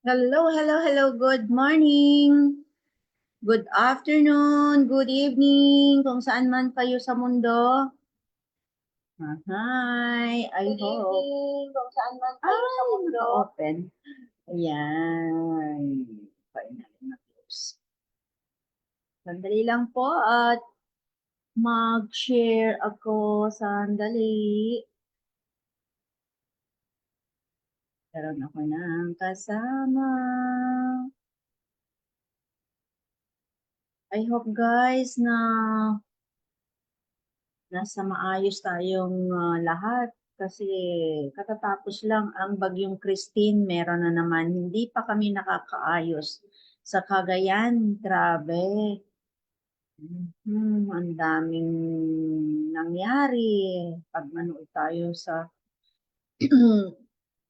Hello, hello, hello. Good morning. Good afternoon. Good evening. Kung saan man kayo sa mundo. Hi. I Good hope. evening, kung saan man kayo sa mundo. Open. Ayan. Finally na-close. Sandali lang po at mag-share ako. Sandali. Karoon ako ng kasama. I hope guys na nasa maayos tayong lahat kasi katatapos lang ang bagyong Christine, meron na naman. Hindi pa kami nakakaayos sa Cagayan. Grabe. Ang daming nangyari. Pag manood tayo sa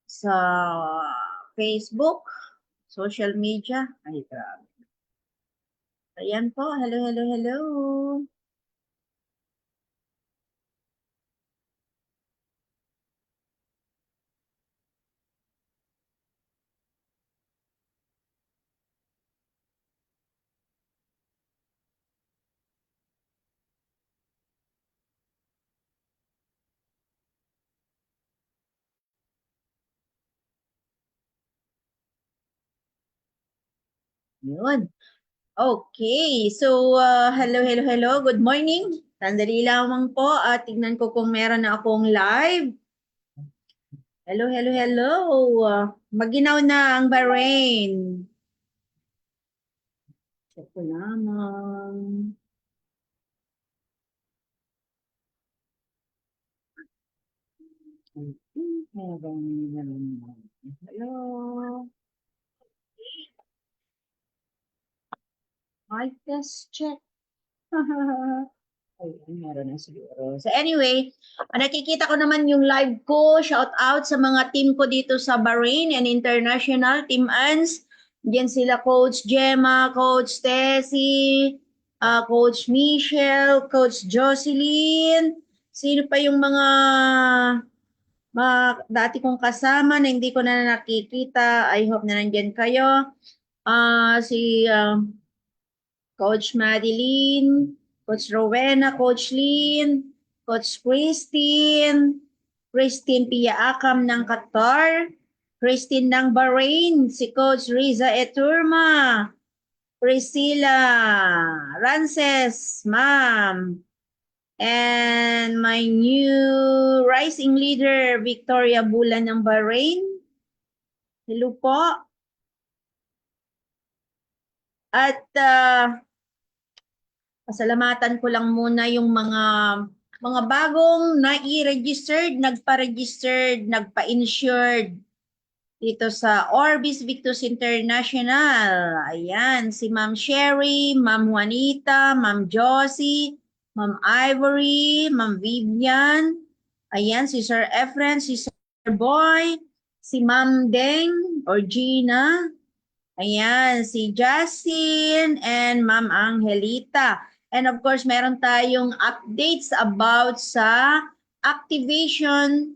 sa Facebook, social media, ay grabe. Ayan po, hello, hello, hello. Yun. Okay, so hello, hello, hello. Good morning. Sandali lamang po at tignan ko kung meron na akong live. Hello, hello, hello. Maginaw na ang Bahrain. Check ko lamang. Hello. Mic test check. Ay, meron na siguro. So anyway, nakikita ko naman yung live ko. Shout out sa mga team ko dito sa Bahrain and International, Team ANS. Diyan sila Coach Gemma, Coach Tessie, Coach Michelle, Coach Jocelyn. Sino pa yung mga dati kong kasama na hindi ko na nakikita. I hope na nandyan kayo. Si Coach Madeline, Coach Rowena, Coach Lynn, Coach Christine, Christine Piaakam ng Qatar, Christine ng Bahrain, si Coach Riza Eturma, Priscilla Rances, ma'am, and my new rising leader, Victoria Bulan ng Bahrain. Hello po. At pasalamatan ko lang muna yung mga bagong nai-registered, nagpa-registered, nagpa-insured dito sa Orbis Victus International. Ayan, si Ma'am Sherry, Ma'am Juanita, Ma'am Josie, Ma'am Ivory, Ma'am Vivian. Ayan, si Sir Efren, si Sir Boy, si Ma'am Deng or Gina. Ayan, si Justin and Ma'am Angelita. And of course, meron tayong updates about sa activation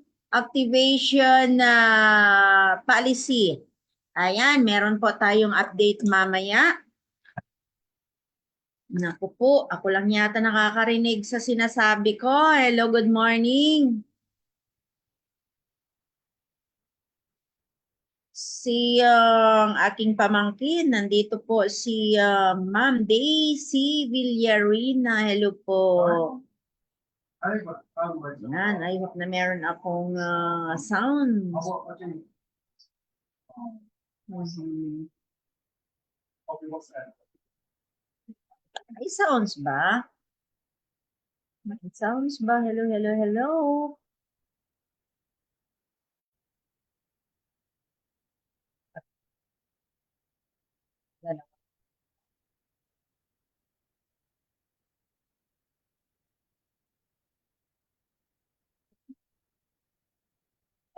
policy. Ayan, meron po tayong update mamaya. Naku po, ako lang yata nakakarinig sa sinasabi ko. Hello, good morning. Si aking pamangkin, nandito po si Ma'am Daisy Villarina. Hello po. Yan, I hope na meron akong sound. May sounds ba? May sounds ba? Hello, hello, hello.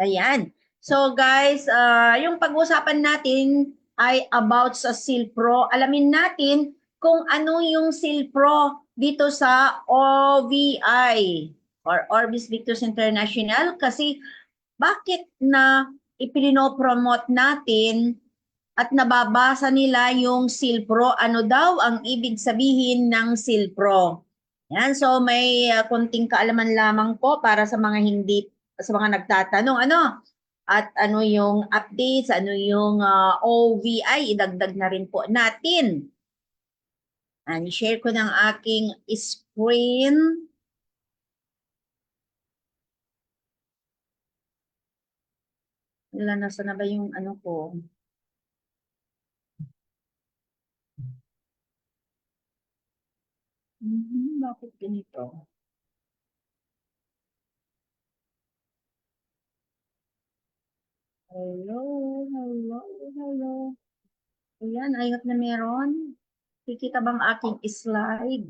Ayan. So guys, yung pag-uusapan natin ay about sa SILPRO. Alamin natin kung ano yung SILPRO dito sa OVI or Orbis Victus International kasi bakit na ipinopromote natin at nababasa nila yung Silpro. Ano daw ang ibig sabihin ng Silpro? Yan, so may konting kaalaman lamang po para sa mga sa mga nagtatanong, ano? At ano yung updates, ano yung OVI, idagdag na rin po natin. I-share ko ng aking screen. Wala, nasa na ba yung ano ko? Bakit ganito? Hello. Ayan, ayot na meron. Kikita bang aking slide?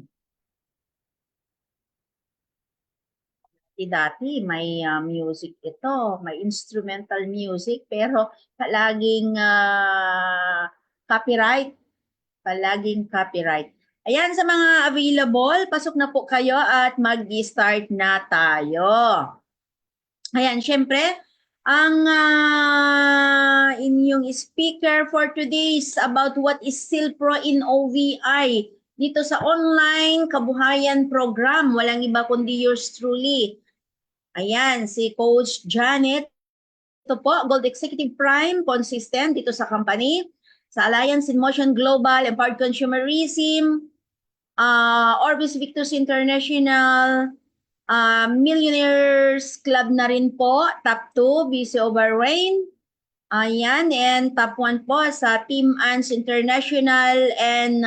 Dati may music ito, may instrumental music, pero palaging copyright. Palaging copyright. Ayan, sa mga available, pasok na po kayo at mag-start na tayo. Ayan, syempre, ang inyong speaker for today is about what is Silpro in OVI. Dito sa online kabuhayan program, walang iba kundi yours truly. Ayan, si Coach Janet. Ito po, Gold Executive Prime, consistent dito sa company. Sa Alliance in Motion Global, Empowered Consumerism, Orbis Victus International, Millionaires Club na rin po, top 2, BCO Bahrain. Ayan, and top 1 po sa Team ANS International and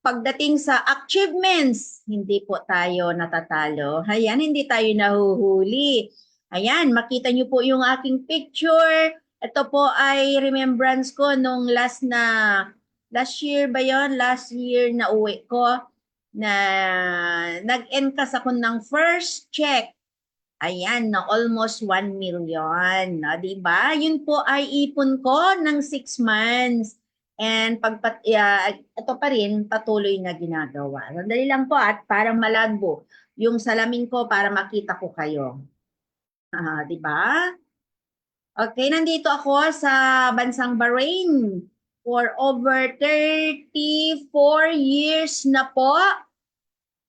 pagdating sa achievements, hindi po tayo natatalo. Ayan, hindi tayo nahuhuli. Ayan, makita nyo po yung aking picture. Ito po ay remembrance ko nung last year ba yon? Last year na uwi ko na nag-encash ako ng first check. Ayan, na almost 1 million. No, diba? Yun po ay ipon ko ng 6 months. And ito pa rin, patuloy na ginagawa. Sandali lang po at parang malagbo yung salamin ko para makita ko kayo. Diba? Okay, nandito ako sa bansang Bahrain for over 34 years na po.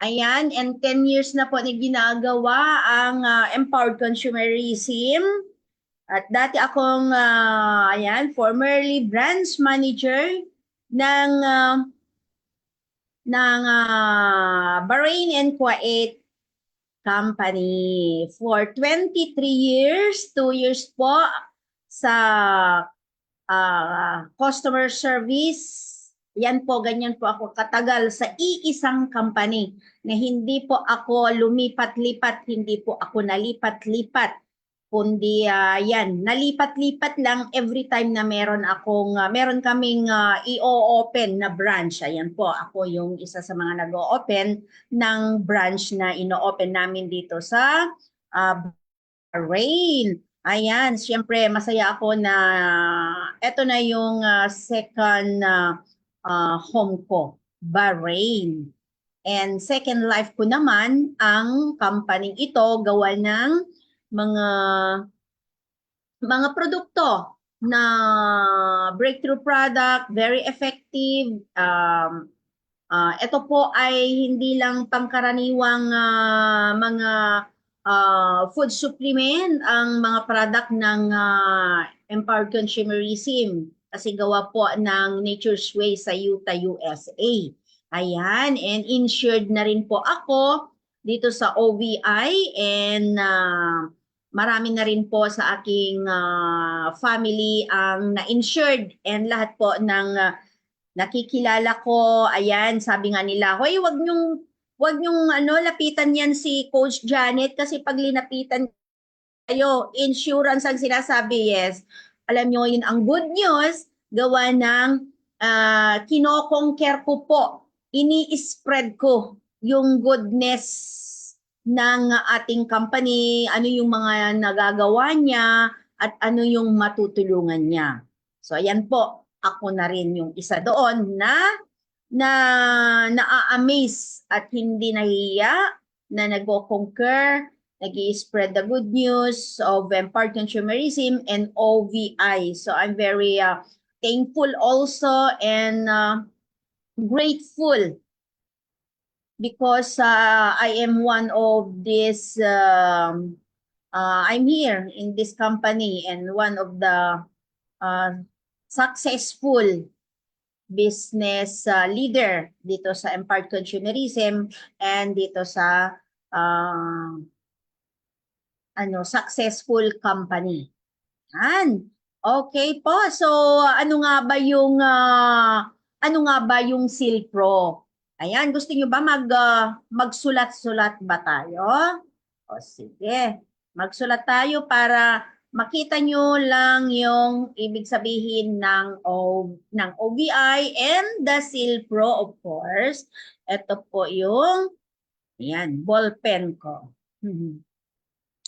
Ayan, and 10 years na po na ginagawa ang Empowered Consumerism. At dati akong, formerly branch manager ng Bahrain and Kuwait company. For 23 years, 2 years po sa customer service. Yan po, ganyan po ako katagal sa iisang company na hindi po ako lumipat-lipat, hindi po ako nalipat-lipat, kundi nalipat-lipat lang every time na meron kaming i-open na branch. Ayan po, ako yung isa sa mga nag-o-open ng branch na ino-open namin dito sa Bahrain. Ayan, siyempre masaya ako na eto na yung second home ko, Bahrain. And second life ko naman ang company ito gawa ng mga produkto na breakthrough product, very effective. Ito po ay hindi lang pangkaraniwang mga food supplement ang mga product ng Empowered Consumerism kasi gawa po ng Nature's Way sa Utah, USA. Ayan, and insured na rin po ako dito sa OVI and marami na rin po sa aking family ang na-insured and lahat po ng nakikilala ko, ayan, sabi nga nila, hoy, wag nyong lapitan yan si Coach Janet kasi pag linapitan kayo, insurance ang sinasabi, yes. Alam nyo, yun ang good news, gawa ng kino-conquer ko po, ini-spread ko yung goodness ng ating company, ano yung mga nagagawa niya, at ano yung matutulungan niya. So, ayan po, ako na rin yung isa doon na naa-amaze at hindi nahiya na nag-conquer nag-i-spread the good news of empowered consumerism and OVI. So I'm very thankful also and grateful because I am one of this, I'm here in this company and one of the successful business leader dito sa empowered consumerism and dito sa successful company. Yan. Okay po. So ano nga ba yung Silpro? Ayan, gusto niyo ba magsulat-sulat ba tayo? O sige. Magsulat tayo para makita nyo lang yung ibig sabihin ng OVI and the Silpro, of course. Ito po yung ballpen ko.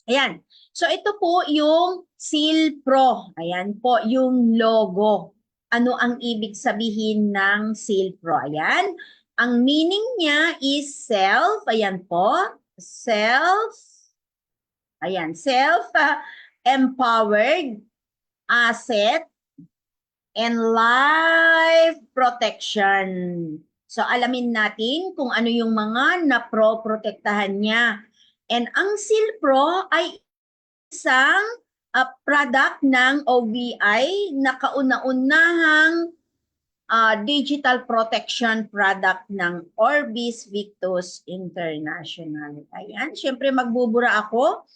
Ayan. So ito po yung Silpro. Ayan po yung logo. Ano ang ibig sabihin ng Silpro? Ayan. Ang meaning niya is self. Ayan po. Self. Ayan. Self-empowered asset and life protection. So alamin natin kung ano yung mga naproprotektahan niya. And ang Silpro ay isang product ng OVI na kauna-unahang digital protection product ng Orbis Victus International. Ayan, syempre magbubura ako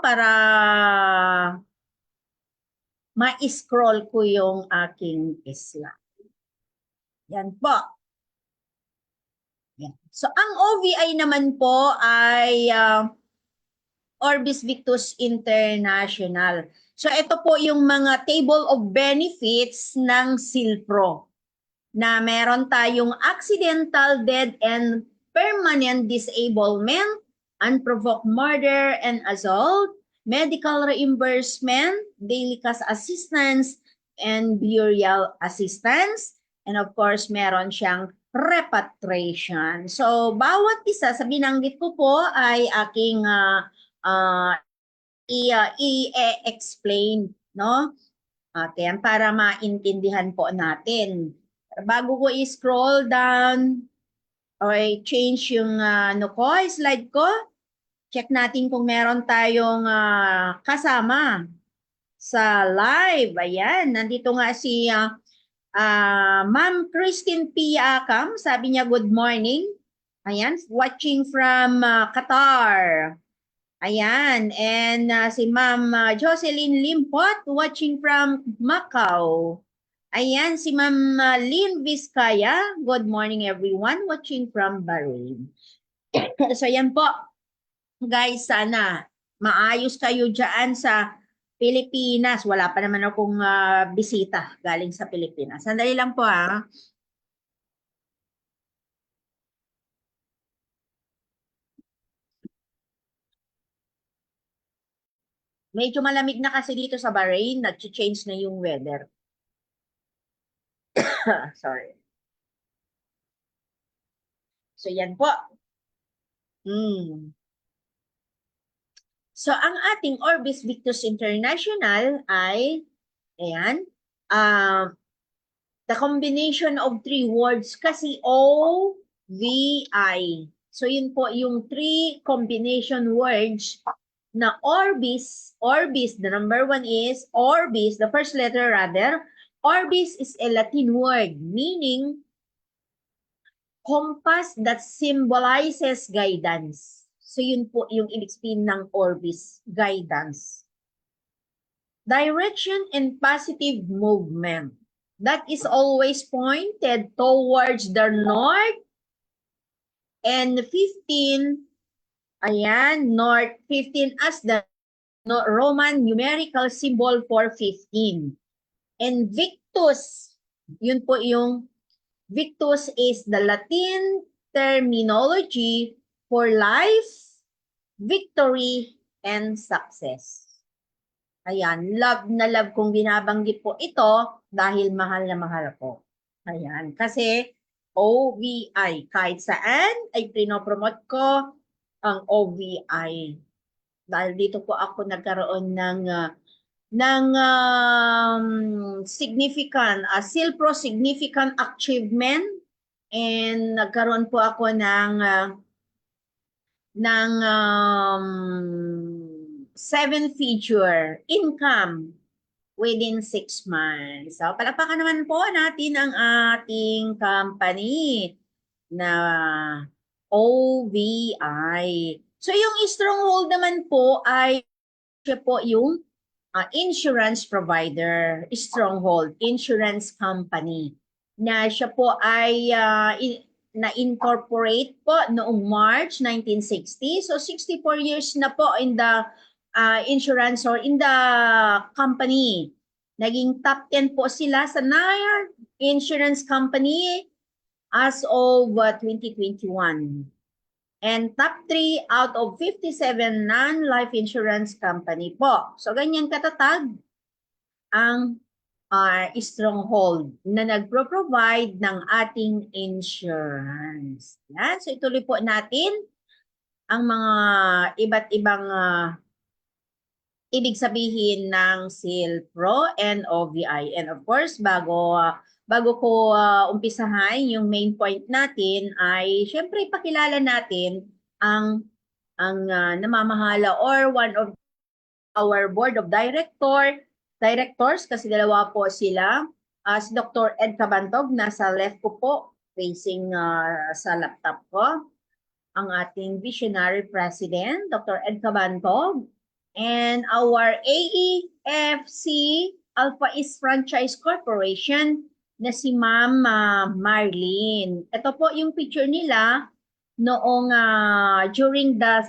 para ma-scroll ko yung aking slide. Yan po. Yan. So ang OVI naman po ay Orbis Victus International. So ito po yung mga table of benefits ng Silpro na meron tayong accidental death and permanent disablement, unprovoked murder and assault, medical reimbursement, daily cash assistance, and burial assistance. And of course, meron siyang repatriation. So, bawat isa sa binanggit ko po ay aking i-explain, no? Okay, para maintindihan po natin. Bago ko i-scroll down or change yung slide ko, check natin kung meron tayong kasama sa live. Ayan, nandito nga si Ma'am Christine P. Akam. Sabi niya, good morning. Ayan, watching from Qatar. Ayan, and si Ma'am Jocelyn Limpot, watching from Macau. Ayan, si Ma'am Lynn Vizcaya, good morning everyone, watching from Bahrain. So yan po, guys, sana maayos kayo dyan sa Pilipinas. Wala pa naman akong bisita galing sa Pilipinas. Sandali lang po ha. Medyo malamig na kasi dito sa Bahrain, nag-change na yung weather. Sorry. So yan po. So ang ating Orbis Victus International ay, ayan, the combination of three words kasi OVI. So yun po yung three combination words na Orbis, the number one is Orbis, the first letter rather. Orbis is a Latin word meaning compass that symbolizes guidance. So yun po yung ibig sabihin ng Orbis, guidance. Direction and positive movement. That is always pointed towards the north. And 15, ayan, north 15 as the Roman numerical symbol for 15. And Victus, yun po yung Victus is the Latin terminology for life, victory, and success. Ayan, love na love kong binabanggit po ito dahil mahal na mahal ko. Ayan, kasi OVI, kahit saan ay pinopromote ko ang OVI. dahil dito po ako nagkaroon ng significant, CILPRO significant achievement, and nagkaroon po ako ng 7-figure income within 6 months. So, palakpakan naman po natin ang ating company na OVI. So, yung stronghold naman po ay siya po yung insurance provider, stronghold, insurance company, na siya po ay na-incorporate po noong March 1960. So 64 years na po in the insurance or in the company. Naging top 10 po sila sa NAIR Insurance Company as of 2021. And top 3 out of 57 non-life insurance company po. So, ganyan katatag ang stronghold na nagpro-provide ng ating insurance. Yan. So, ituloy po natin ang mga iba't ibang ibig sabihin ng CILPRO and OVI. And of course, bago ko umpisahan yung main point natin ay syempre pakilala natin ang namamahala or one of our board of directors kasi dalawa po sila. Si Dr. Ed Cabantog, nasa left ko po, facing sa laptop ko. Ang ating visionary president, Dr. Ed Cabantog. And our AEFC Alpha East Franchise Corporation na si Ma'am Marlene. Ito po yung picture nila noong during the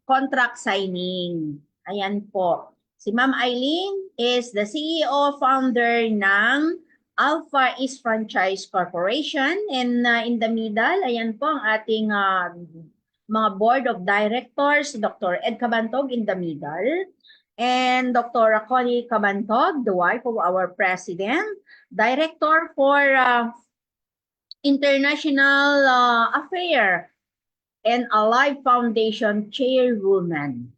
contract signing. Ayan po. Si Ma'am Eileen is the CEO founder ng Alpha East Franchise Corporation, and in the middle, ayan po ang ating mga board of directors, Dr. Ed Cabantog in the middle, and Dr. Connie Cabantog, the wife of our president, director for international affair, and Alive Foundation chairwoman.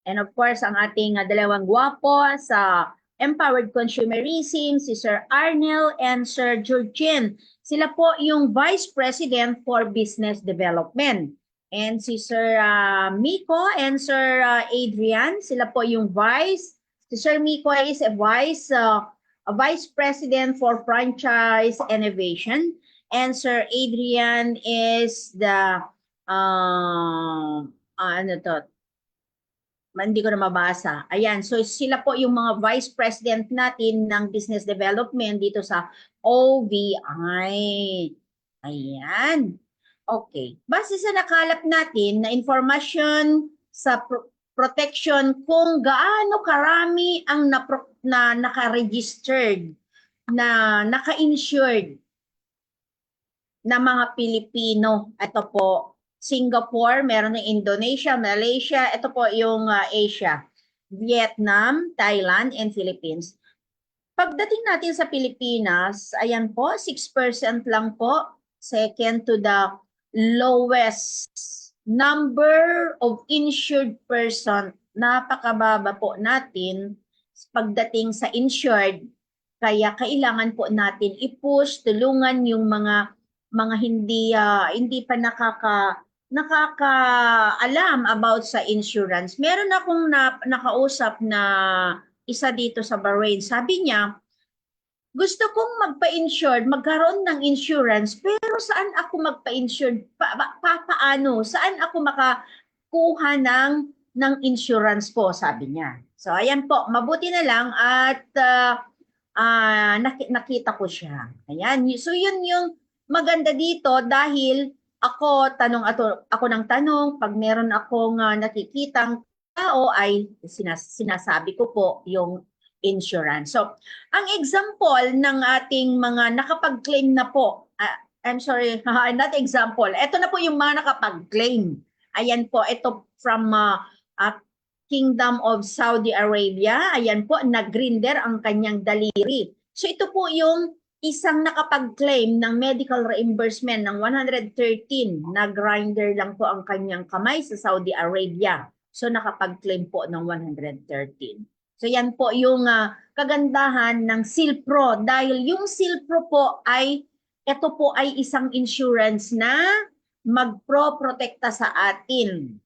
And of course, ang ating dalawang gwapo sa Empowered Consumerism, si Sir Arnel and Sir Georgine. Sila po yung Vice President for Business Development. And si Sir Miko and Sir Adrian, sila po yung Vice. Si Sir Miko is a Vice President for Franchise Innovation. And Sir Adrian is the, hindi ko na mabasa. Ayan, so sila po yung mga vice president natin ng business development dito sa OVI. Ayan. Okay. Base sa nakalap natin na information sa protection kung gaano karami ang naka-registered, na naka-insured na mga Pilipino. Ito po, Singapore, meron ng Indonesia, Malaysia, ito po yung Asia, Vietnam, Thailand, and Philippines. Pagdating natin sa Pilipinas, ayan po, 6% lang po, second to the lowest number of insured person. Napakababa po natin pagdating sa insured, kaya kailangan po natin i-push, tulungan yung mga hindi pa nakakaalam about sa insurance. Meron akong nakausap na isa dito sa Bahrain. Sabi niya, gusto kong magpa-insured, magkaroon ng insurance, pero saan ako magpa-insured? Paano? Saan ako makakuha ng insurance po? Sabi niya. So, ayan po. Mabuti na lang at nakita ko siya. Ayan. So, yun yung maganda dito dahil ako ng tanong, pag meron akong nakikitang tao ay sinasabi ko po yung insurance. So, ang example ng ating mga nakapag-claim na po, I'm sorry, not example, ito na po yung mga nakapag-claim. Ayan po, ito from Kingdom of Saudi Arabia. Ayan po, nag-grinder ang kanyang daliri. So, ito po yung isang nakapag-claim ng medical reimbursement ng 113 na grinder lang po ang kanyang kamay sa Saudi Arabia. So nakapag-claim po ng 113. So yan po yung kagandahan ng Silpro dahil yung Silpro po ay ito po ay isang insurance na magpro-protekta sa atin.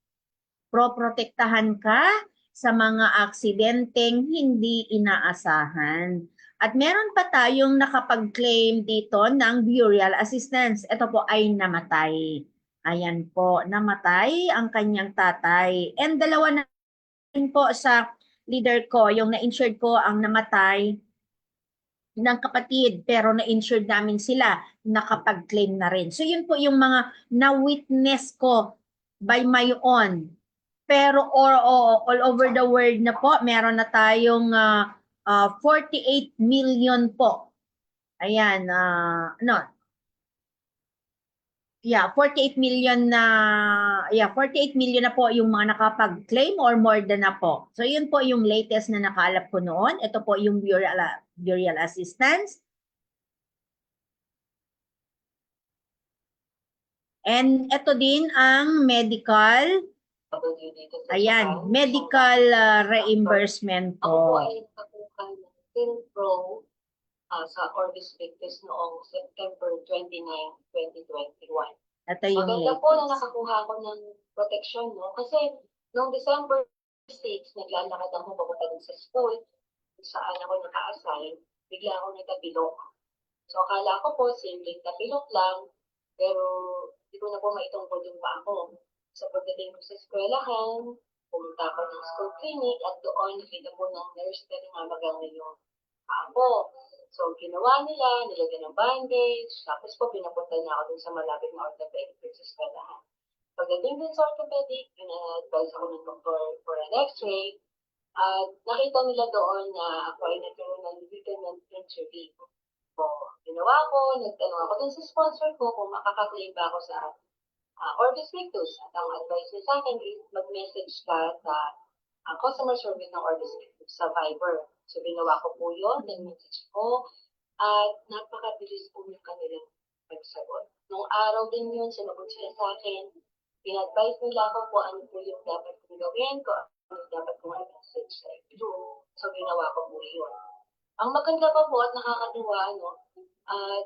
Pro-protektahan ka sa mga aksidenteng hindi inaasahan. At meron pa tayong nakapag-claim dito ng burial assistance. Ito po ay namatay. Ayan po, namatay ang kanyang tatay. And dalawa na rin po sa leader ko, yung na-insured ko ang namatay ng kapatid, pero na-insured namin sila, nakapag-claim na rin. So yun po yung mga na-witness ko by my own. Pero all over the world na po, meron na tayong 48 million po. Ayan, no. Yeah, 48 million na 48 million na po yung mga nakapag-claim or more than na po. So yun po yung latest na nakaalap ko noon. Ito po yung burial assistance. And ito din ang medical. Ayan, medical reimbursement Ako po po. ay nakakuha ng Silpro sa Orbis Victus noong September 29, 2021. Ito yung Maganda po na latest. nakakuha ako ng protection, no? Kasi noong December 6, naglalakad ako papunta din sa school, kung saan ako naka-assign, bigla ako nagkabilok. So akala ko po, simpleng tapilok lang, pero hindi ko na po maitungkol yung pa ako. Sa pagdating ko sa eskwelahan, pumunta ako ng school clinic at doon nakita po ng nurse na namamagang yung ako. So, ginawa nila, nilagyan ng bandage, tapos po pinapunta niya ako dun sa malapit na orthopedic sa eskwelahan. Pagdating din sa orthopedic, advise ako ng doktor for an x-ray, at nakita nila doon na ako ay nagkaroon ng ligament injury. So, ginawa ko, nagtanong ako dun sa sponsor ko kung makaka-claim ba ako sa Orbis Victus. At ang advice niya sa akin is mag-message ka sa customer service ng Orbis Victus sa Viber. So, ginawa ko po yun, nag-message ko, at napakabilis po yung kanilang pagsagot. Nung araw din yun, sumagot sila sa akin, pin-advise nila ako kung ano po yung dapat kong gawin, kung ano dapat kong i-message sa ito. So, ginawa ko po yun. Ang maganda pa po at nakakatuwa,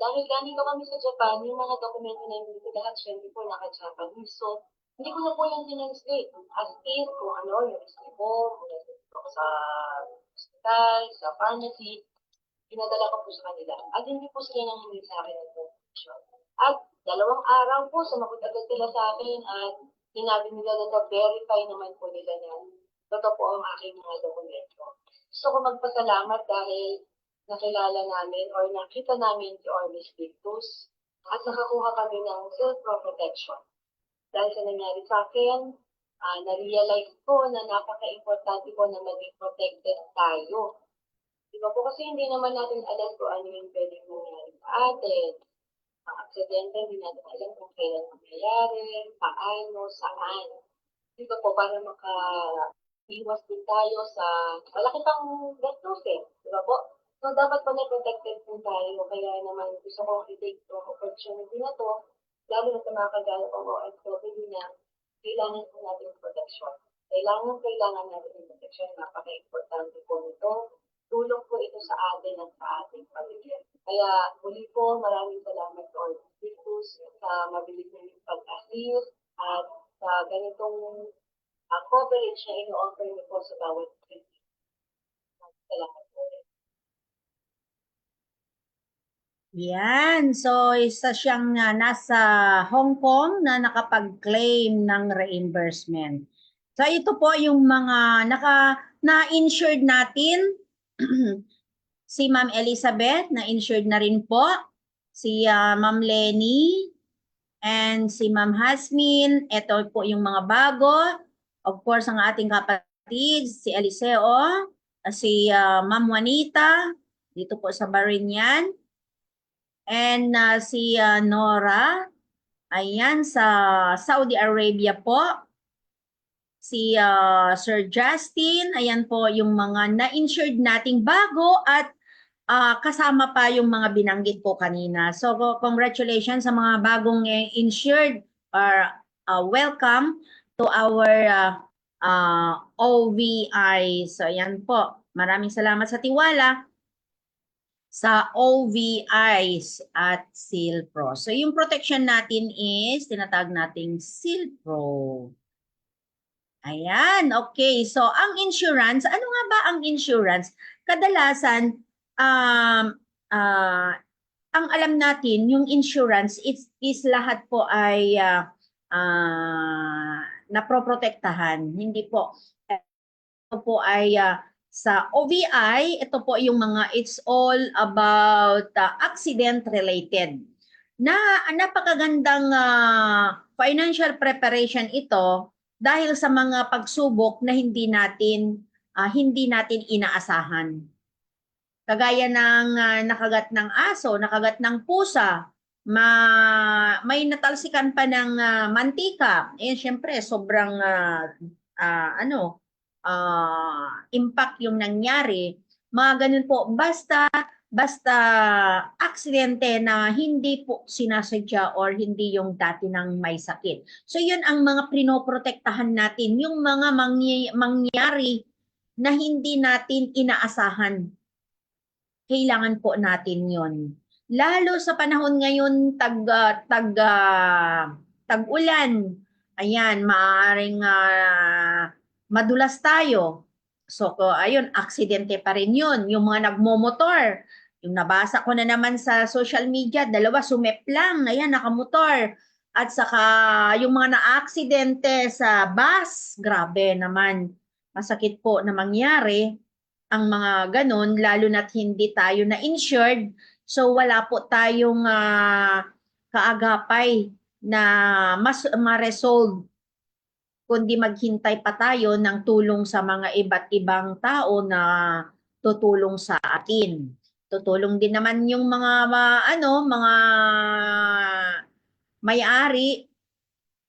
dahil galing ko kami sa Japan, yung mga dokumento na yung lahat, syempre po naka-Japanese. So, hindi ko na po yung translate. As in, kung ano, yung history ko, mula sa hospital, sa pharmacy, pinadala ko po sa kanila. At hindi po sila nang hindi sa akin ng information. At 2 araw po, sumagot agad sila sa akin at sinabi nila na na-verify naman po nila na totoo po ang aking mga dokumento. Gusto ko magpasalamat dahil nakilala namin or nakita namin si Orbis Victus at nakakuha kami ng self-pro protection. Dahil sa nangyari sa akin, na-realize ko na napaka-importante po na maging protected tayo. Diba po kasi hindi naman natin alam kung ano yung pwedeng mangyari sa atin. Ang aksidente, hindi natin alam kung kailan mangyayari, paano, saan. Diba po, para maka-iwas din tayo sa malaki pang gastusin. Diba po? So, dapat pa na-protected po tayo. Kaya naman gusto kong i-take itong opportunity na to, lalo na sa mga kagaya ng OFW na kailangan po natin protection. Kailangan natin ng protection. Napaka-importante po nito. Tulong po ito sa atin at sa ating pamilya. Kaya muli po, maraming salamat po sa mabilis na pag-assist at sa ganitong coverage na ino-offer niyo po sa bawat clinic. Salamat po. Yan. So, isa siyang nasa Hong Kong na nakapag-claim ng reimbursement. So, ito po yung mga na-insured natin. Si Ma'am Elizabeth, na-insured na rin po. Si Ma'am Lenny and si Ma'am Hasmin. Ito po yung mga bago. Of course, ang ating kapatid, si Eliseo, si Ma'am Juanita, dito po sa Barinian. And si Nora, ayan, sa Saudi Arabia po. Si Sir Justin, ayan po yung mga na-insured nating bago at kasama pa yung mga binanggit ko kanina. So, congratulations sa mga bagong insured or welcome to our OVI. So, yan po. Maraming salamat sa tiwala sa OVIs at SealPro. So, yung protection natin is tinatawag nating SealPro. Ayan, okay. So, ang insurance, ano nga ba ang insurance? Kadalasan, ang alam natin, yung insurance is lahat po ay naproprotektahan. Hindi po. Ito po ay sa OVI, ito po yung mga, it's all about accident related. Napakagandang financial preparation ito dahil sa mga pagsubok na hindi natin inaasahan. Kagaya ng nakagat ng aso, nakagat ng pusa, may natalsikan pa ng mantika. Eh syempre sobrang impact yung nangyari. Mga ganun po, basta aksidente na hindi po sinasadya or hindi yung dati ng may sakit. So yun ang mga pinoprotektahan natin, yung mga mangyari na hindi natin inaasahan. Kailangan po natin yon. Lalo sa panahon ngayon tag-ulan. Ayan, maaaring madulas tayo. So, ayun, aksidente pa rin yun. Yung mga nagmomotor, yung nabasa ko na naman sa social media, dalawa sumeplang, ayan, nakamotor. At saka yung mga na-aksidente sa bus, grabe naman, masakit po na mangyari ang mga ganun, lalo na't hindi tayo na-insured. So, wala po tayong kaagapay na ma-resolve kundi maghintay pa tayo ng tulong sa mga iba't ibang tao na tutulong sa atin. Tutulong din naman yung mga mga may-ari,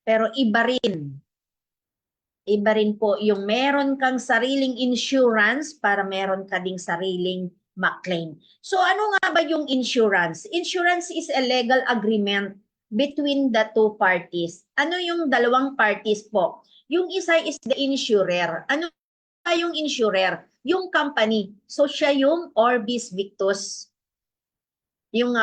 pero iba rin. Iba rin po yung meron kang sariling insurance para meron ka ding sariling ma-claim. So ano nga ba yung insurance? Insurance is a legal agreement between the two parties. Ano yung dalawang parties po? Yung isa is the insurer. Ano ba yung insurer? Yung company. So siya yung Orbis Victus. Yung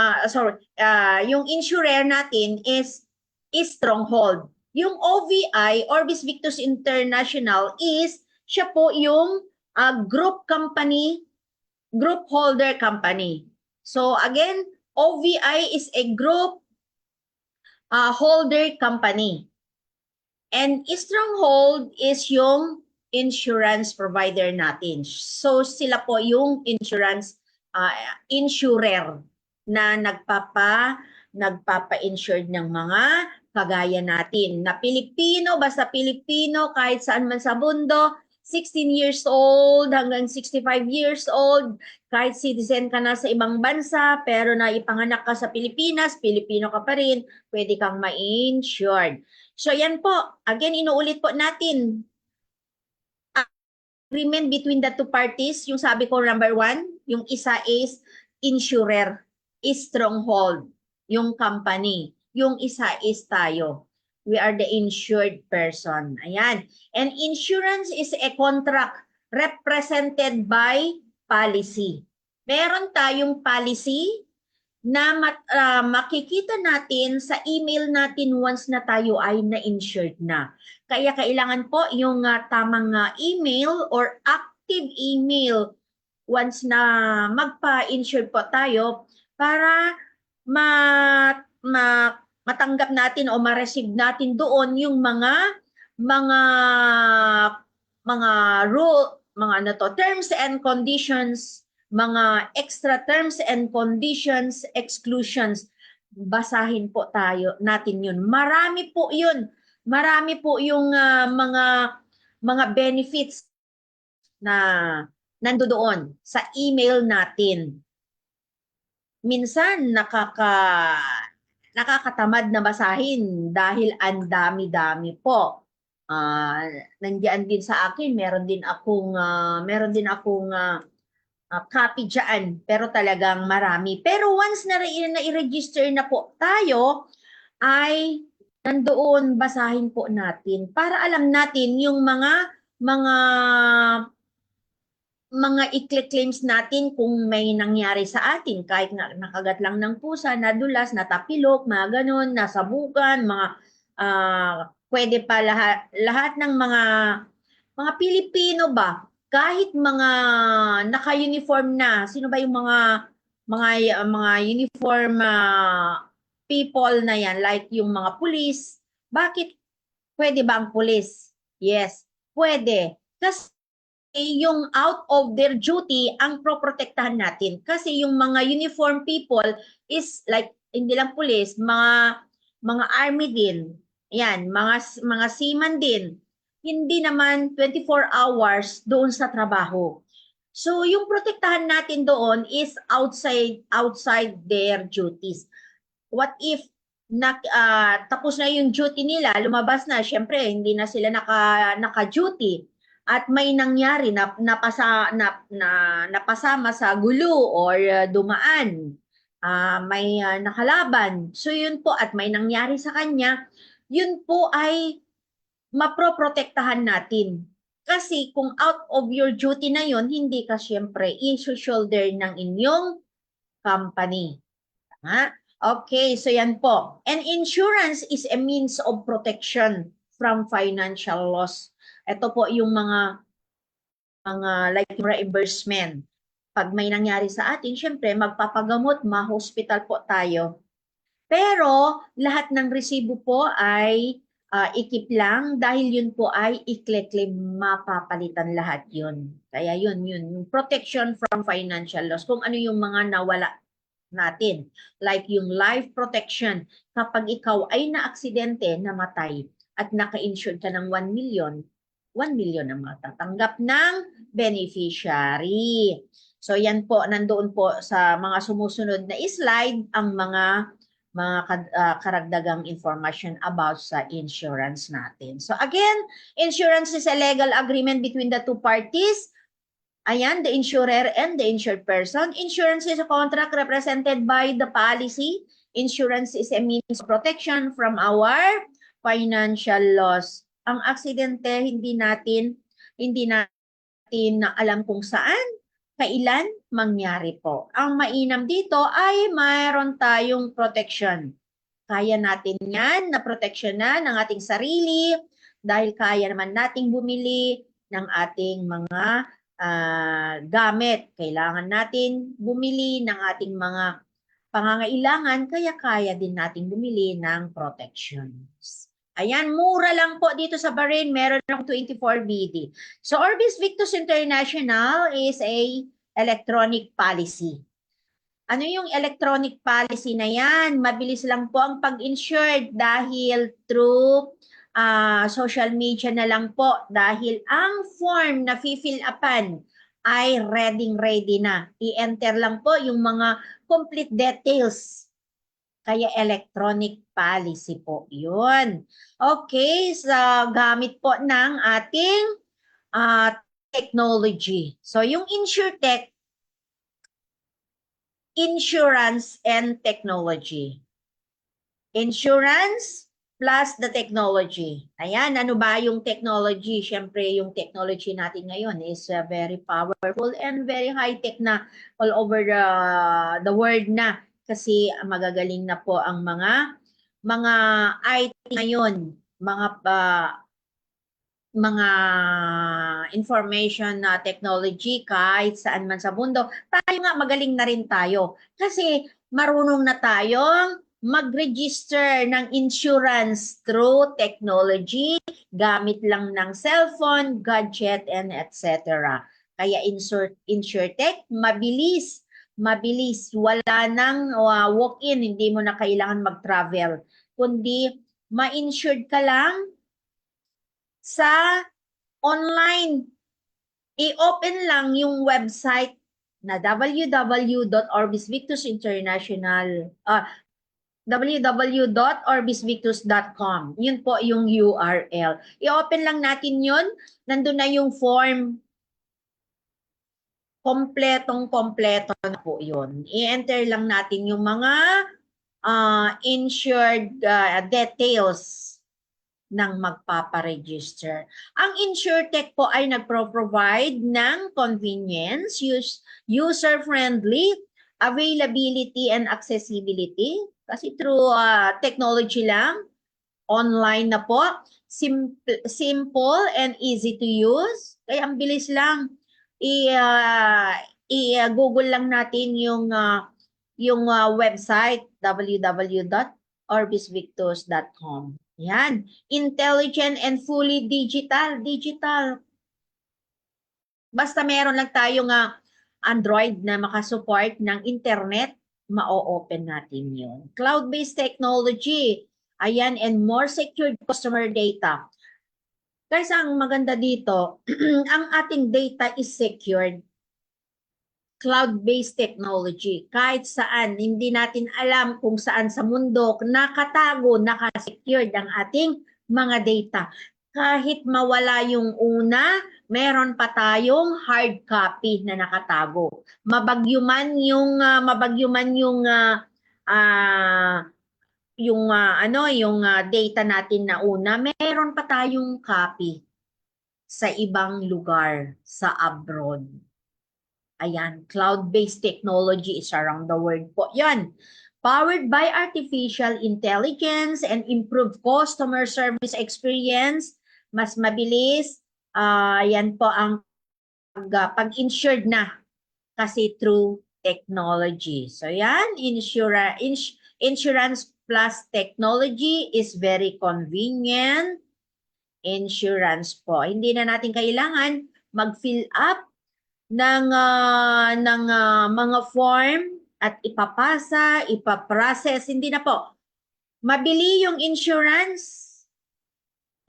yung insurer natin is Stronghold. Yung OVI, Orbis Victus International, is siya po yung group company, group holder company. So again, OVI is a group holder company. And Stronghold is yung insurance provider natin. So sila po yung insurer na nagpapa-insured ng mga kagaya natin na Pilipino, basta Pilipino, kahit saan man sa mundo, 16 years old hanggang 65 years old, kahit citizen ka na sa ibang bansa, pero naipanganak ka sa Pilipinas, Pilipino ka pa rin, pwede kang ma-insured. So yan po, again, inuulit po natin, agreement between the two parties, yung sabi ko number 1, yung isa is insurer, is Stronghold, yung company. Yung isa is tayo. We are the insured person. Ayan. And insurance is a contract represented by policy. Meron tayong policy na makikita natin sa email natin once na tayo ay na-insured na. Kaya kailangan po yung tamang email or active email once na magpa-insured po tayo para matanggap natin o ma-receive natin doon yung mga rule, terms and conditions, mga extra terms and conditions, exclusions. Basahin po natin yun. Marami po yun. Marami po yung mga benefits na nandoon sa email natin. Minsan nakakatamad na basahin dahil ang dami-dami po. Nandiyan din sa akin, meron din akong copy dyan, pero talagang marami. Pero once na i-register na po tayo, ay nandoon basahin po natin para alam natin yung mga i-claims natin kung may nangyari sa atin, kahit nga nakagat lang ng pusa, nadulas, natapilok, mga ganun, nasabugan, mga pwede pa lahat ng mga Pilipino ba, kahit mga naka-uniform na, sino ba yung mga uniform people na yan, like yung mga pulis, bakit pwede ba ang pulis? Yes, pwede. Kasi yung out of their duty ang proprotektahan natin. Kasi yung mga uniform people is like, hindi lang pulis, mga army din. Yan, mga seaman din. Hindi naman 24 hours doon sa trabaho. So, yung protektahan natin doon is outside their duties. What if tapos na yung duty nila, lumabas na, syempre hindi na sila naka-duty at may nangyari na napasama sa gulo or dumaan, may nakalaban. So yun po at may nangyari sa kanya, yun po ay maproprotektahan natin. Kasi kung out of your duty na yun, hindi ka syempre i-shoulder ng inyong company. Tama? Okay, so yan po. And insurance is a means of protection from financial loss. Ito po yung mga like reimbursement. Pag may nangyari sa atin, syempre magpapagamot, ma-hospital po tayo. Pero lahat ng resibo po ay ikip lang dahil yun po ay i-claim, mapapalitan lahat yun. Kaya yun, protection from financial loss. Kung ano yung mga nawala natin. Like yung life protection. Kapag ikaw ay na-aksidente, namatay, at naka-insured ka ng 1 million, 1 million ang matatanggap ng beneficiary. So yan po, nandoon po sa mga sumusunod na slide ang mga karagdagang information about sa insurance natin. So again, insurance is a legal agreement between the two parties. Ayan, the insurer and the insured person. Insurance is a contract represented by the policy. Insurance is a means of protection from our financial loss. Ang aksidente, hindi natin na alam kung saan, kailan mangyari po. Ang mainam dito ay mayroon tayong protection. Kaya natin yan na proteksyonan ng ating sarili dahil kaya naman nating bumili ng ating mga gamit. Kailangan natin bumili ng ating mga pangangailangan, kaya kaya din natin bumili ng protections. Ayan, mura lang po dito sa Bahrain. Meron ng 24 BD. So, Orbis Victus International is a electronic policy. Ano yung electronic policy na yan? Mabilis lang po ang pag-insured dahil through social media na lang po dahil ang form na fill upan ay ready na. I-enter lang po yung mga complete details. Kaya electronic policy po yun. Okay, so gamit po ng ating technology. So yung InsurTech, insurance and technology. Insurance plus the technology. Ayan, ano ba yung technology? Siyempre, yung technology natin ngayon is very powerful and very high-tech na all over the world na. Kasi magagaling na po ang mga IT ngayon, mga information technology kahit saan man sa mundo. Tayo nga, magaling na rin tayo. Kasi marunong na tayong mag-register ng insurance through technology, gamit lang ng cellphone, gadget, and etc. Kaya InsurTech, mabilis. Wala nang walk-in, hindi mo na kailangan mag-travel. Kundi, ma-insured ka lang sa online. I-open lang yung website na www.orbisvictus.com. Yun po yung URL. I-open lang natin yun. Nandun na yung form kompletong-kompleto na po yun. I-enter lang natin yung mga insured details ng magpaparegister. Ang InsurTech po ay nagpro-provide ng convenience, user-friendly, availability and accessibility. Kasi through technology lang, online na po, simple and easy to use. Kaya ang bilis lang. I-Google lang natin yung website www.orbisvictus.com. Yan. Intelligent and fully digital. Digital. Basta meron lang tayong Android na makasupport ng internet, ma-open natin yun. Cloud-based technology. Ayan, and more secured customer data. Guys, ang maganda dito, ang ating data is secured. Cloud-based technology. Kahit saan, hindi natin alam kung saan sa mundo nakatago, nakasecured ang ating mga data. Kahit mawala yung una, meron pa tayong hard copy na nakatago. Mabagyuman yung data natin na una, meron pa tayong copy sa ibang lugar, sa abroad. Ayan, cloud-based technology is around the world po. Yan, powered by artificial intelligence and improved customer service experience, mas mabilis, yan po ang pag-insured na kasi through technology. So yan, insurance plus technology is very convenient. Insurance po. Hindi na natin kailangan mag-fill up ng mga form at ipapasa, ipaprocess. Hindi na po. Mabili yung insurance.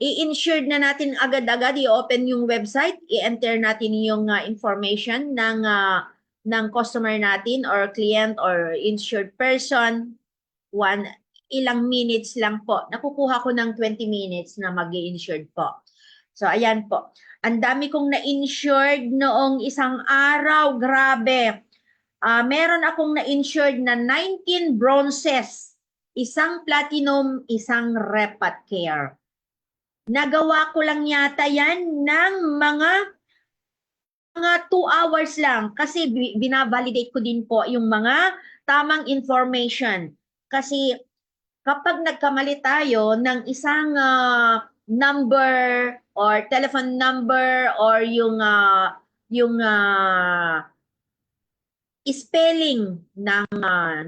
I-insured na natin agad-agad. I-open yung website. I-enter natin yung information ng customer natin or client or insured person. Ilang minutes lang po. Nakukuha ko ng 20 minutes na mag-i-insured po. So, ayan po. Ang dami kong na-insured noong isang araw. Grabe. Meron akong na-insured na 19 bronzes, isang platinum, isang repat care. Nagawa ko lang yata yan ng mga 2 hours lang kasi binavalidate ko din po yung mga tamang information. Kasi kapag nagkamali tayo ng isang number or telephone number or yung spelling ng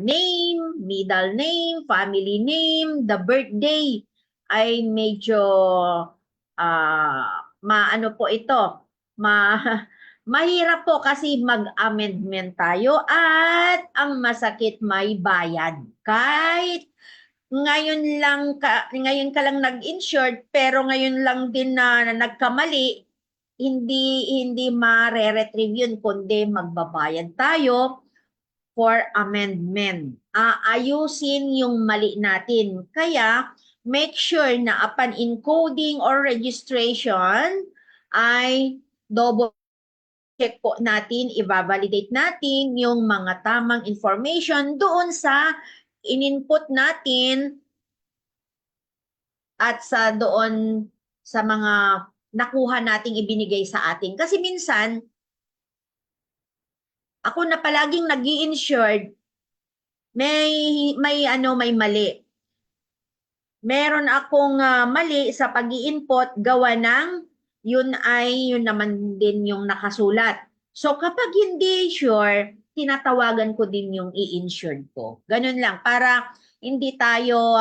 name, middle name, family name, the birthday ay medyo maano po ito, mahirap po kasi mag-amendment tayo at ang masakit may bayad. Kahit ngayon ka lang nag-insured pero ngayon lang din na nagkamali, hindi ma-retrieve yun kundi magbabayad tayo for amendment. Ayusin yung mali natin. Kaya make sure na upon encoding or registration ay double check po natin, i-validate natin yung mga tamang information doon sa in-input natin at sa doon sa mga nakuha nating ibinigay sa atin. Kasi minsan, ako na palaging nag-i-insured, may mali. Meron akong mali sa pag-i-input gawa ng yun naman din yung nakasulat. So kapag hindi sure, tinatawagan ko din yung i-insured ko. Ganun lang, para hindi tayo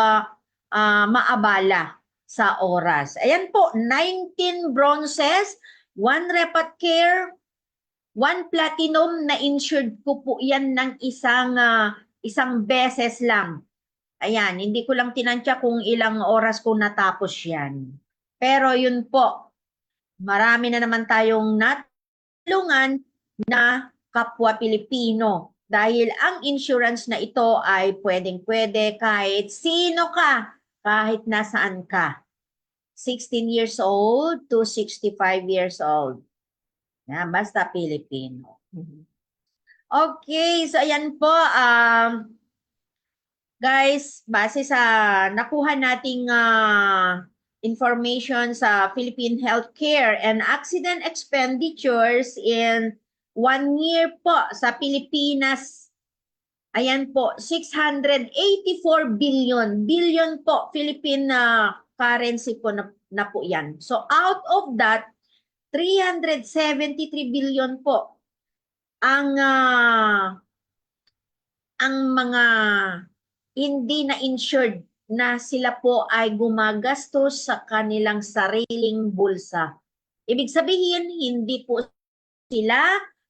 maabala sa oras. Ayan po, 19 bronzes, 1 repat care, 1 platinum na insured ko po yan ng isang beses lang. Ayan, hindi ko lang tinansya kung ilang oras ko natapos yan. Pero yun po, marami na naman tayong natulungan na kapwa Pilipino. Dahil ang insurance na ito ay pwedeng-pwede kahit sino ka, kahit nasaan ka. 16 years old to 65 years old. Basta Pilipino. Okay, so ayan po, guys, base sa nakuha nating information sa Philippine Healthcare and Accident Expenditures in 1 year po sa Pilipinas, ayan po, 684 billion po, Philippine currency po na po yan. So out of that, 373 billion po ang mga hindi na insured na sila po ay gumagastos sa kanilang sariling bulsa. Ibig sabihin, hindi po sila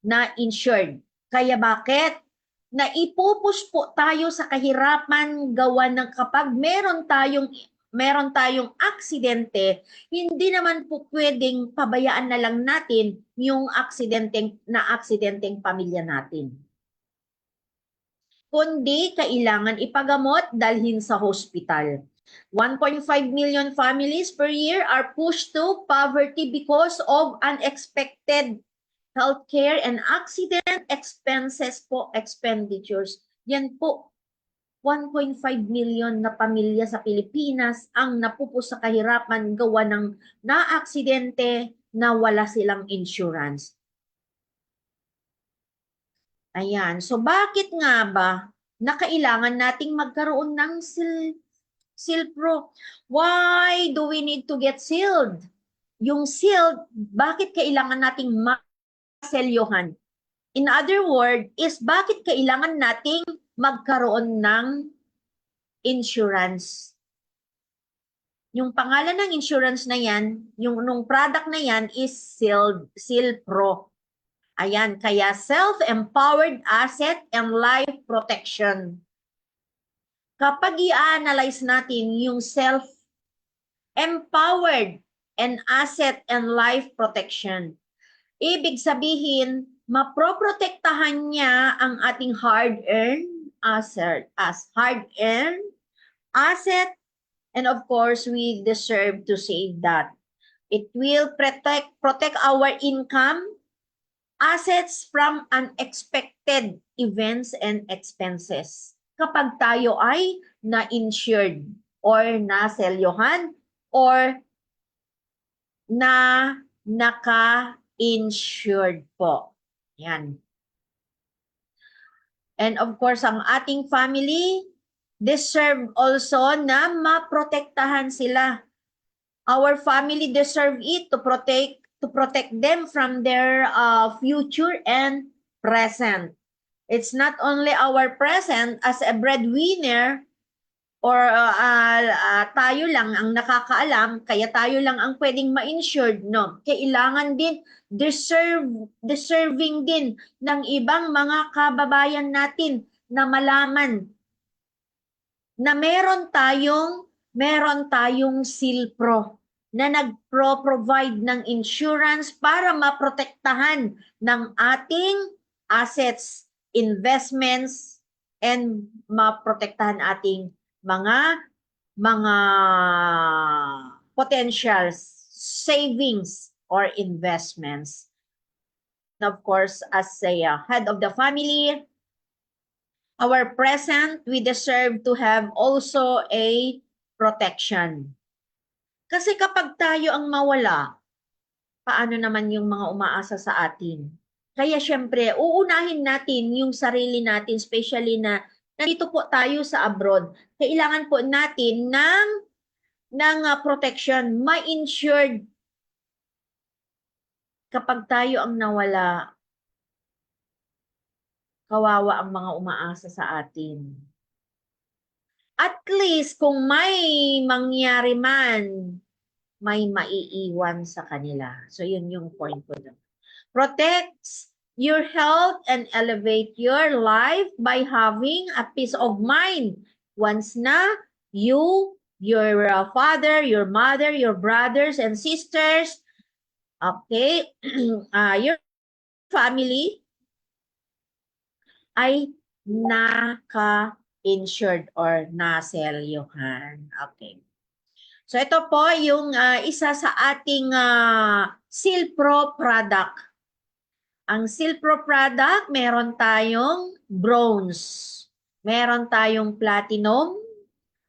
na insured. Kaya bakit? Naipupus po tayo sa kahirapan gawa ng kapag meron tayong aksidente, hindi naman po pwedeng pabayaan na lang natin yung aksidenteng pamilya natin. Kundi kailangan ipagamot dalhin sa hospital. 1.5 million families per year are pushed to poverty because of unexpected healthcare and accident expenditures. Yan po, 1.5 million na pamilya sa Pilipinas ang napupus sa kahirapan gawa ng na-aksidente na wala silang insurance. Ayan. So, bakit nga ba na kailangan nating magkaroon ng SealPro? Why do we need to get sealed? Yung sealed, bakit kailangan nating maselyohan? In other words, is bakit kailangan nating magkaroon ng insurance? Yung pangalan ng insurance na yan, yung nung product na yan is SealPro. Ayan, kaya self-empowered asset and life protection. Kapag i-analyze natin yung self-empowered and asset and life protection, ibig sabihin, maproprotektahan niya ang ating hard-earned asset, and of course, we deserve to save that. It will protect our income, assets from unexpected events and expenses. Kapag tayo ay na-insured or naselyohan or na naka-insured po. Yan. And of course, ang ating family deserve also na maprotektahan sila. Our family deserve it to protect them from their future and present. It's not only our present as a breadwinner or tayo lang ang nakakaalam, kaya tayo lang ang pwedeng ma-insured, no? Kailangan din, deserving din ng ibang mga kababayan natin na malaman na meron tayong SealPro na nagpro-provide ng insurance para maprotektahan ng ating assets, investments, and maprotektahan ating mga potential savings or investments. And of course, as a head of the family, our present, we deserve to have also a protection. Kasi kapag tayo ang mawala, paano naman yung mga umaasa sa atin? Kaya syempre, uunahin natin yung sarili natin, especially na nandito po tayo sa abroad. Kailangan po natin ng protection, ma-insured. Kapag tayo ang nawala, kawawa ang mga umaasa sa atin. At least kung may mangyari man, may maiiwan sa kanila. So yun yung point ko doon. Protects your health and elevate your life by having a peace of mind. Once na you, your father, your mother, your brothers and sisters, okay, your family ay naka-insured or naselyohan. Okay. So ito po yung isa sa ating SealPro product. Ang Silpro product, meron tayong bronze, meron tayong platinum,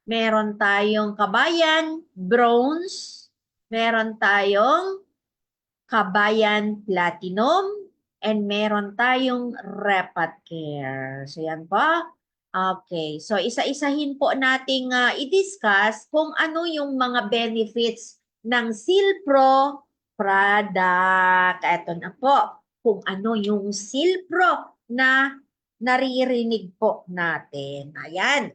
meron tayong kabayan, bronze, meron tayong kabayan, platinum, and meron tayong Repat Care. So yan po. Okay, so isa-isahin po nating i-discuss kung ano yung mga benefits ng Silpro product. Ito na po, kung ano yung Silpro na naririnig po natin. Ayan.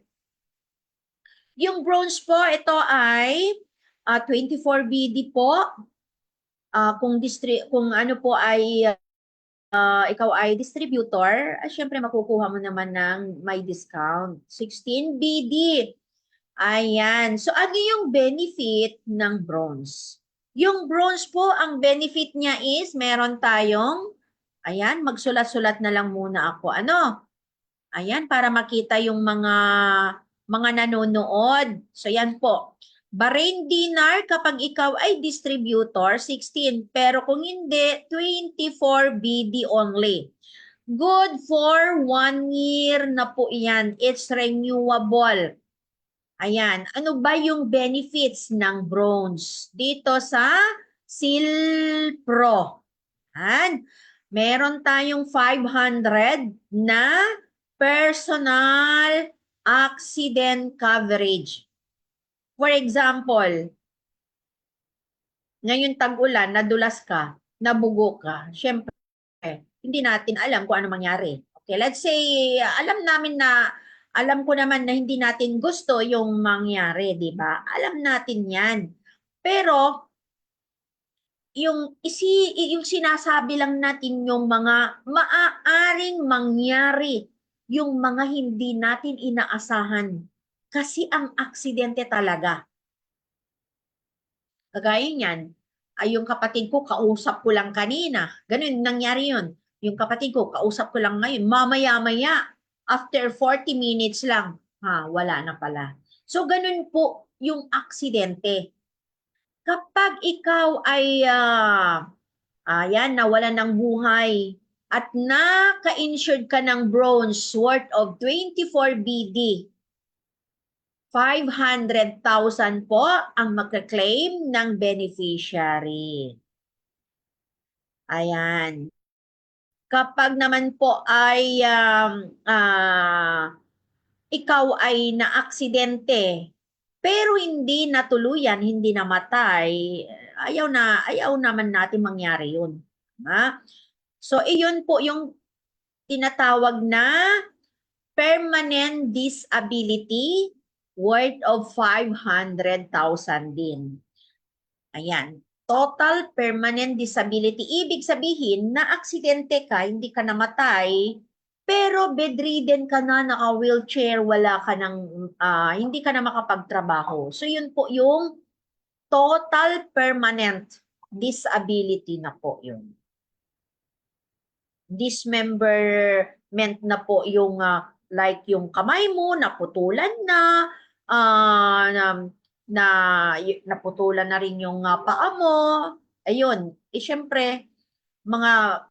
Yung bronze po, ito ay 24 BD po. Kung ano po ay ikaw ay distributor, syempre makukuha mo naman ng may discount. 16 BD. Ayan. So, ano yung benefit ng bronze? Yung bronze po, ang benefit niya is meron tayong, ayan, magsulat-sulat na lang muna ako. Ano? Ayan, para makita yung mga nanonood. So, yan po. Bahrain dinar kapag ikaw ay distributor, 16. Pero kung hindi, 24 BD only. Good for 1 year na po yan. It's renewable. Ayan. Ano ba yung benefits ng bronze? Dito sa Silpro. Ayan. Meron tayong 500 na personal accident coverage. For example, ngayon tag-ulan, nadulas ka, nabugo ka, syempre, hindi natin alam kung ano mangyari. Okay, let's say, alam ko naman na hindi natin gusto yung mangyari, di ba? Alam natin yan. Pero, yung sinasabi lang natin yung mga maaaring mangyari, yung mga hindi natin inaasahan. Kasi ang aksidente talaga. Kagaya niyan, ay yung kapatid ko, kausap ko lang kanina. Ganun, nangyari yun. Yung kapatid ko, kausap ko lang ngayon. Mamaya-maya, after 40 minutes lang, wala na pala. So, ganun po yung aksidente. Kapag ikaw ay, nawalan ng buhay at naka-insured ka ng bronze worth of 24 BD, 500,000 po ang magka-claim ng beneficiary. Ayan. Kapag naman po ay ikaw ay naaksidente pero hindi natuluyan, hindi namatay, ayaw naman natin mangyari yun. So, iyon po yung tinatawag na permanent disability worth of 500,000 din. Ayan. Total permanent disability. Ibig sabihin, na aksidente ka, hindi ka namatay, pero bedridden ka na, naka-wheelchair, wala ka ng, hindi ka na makapagtrabaho. So, yun po yung total permanent disability na po yun. Dismemberment na po yung like yung kamay mo naputulan na, naputulan na rin yung paa mo. Ayun, syempre mga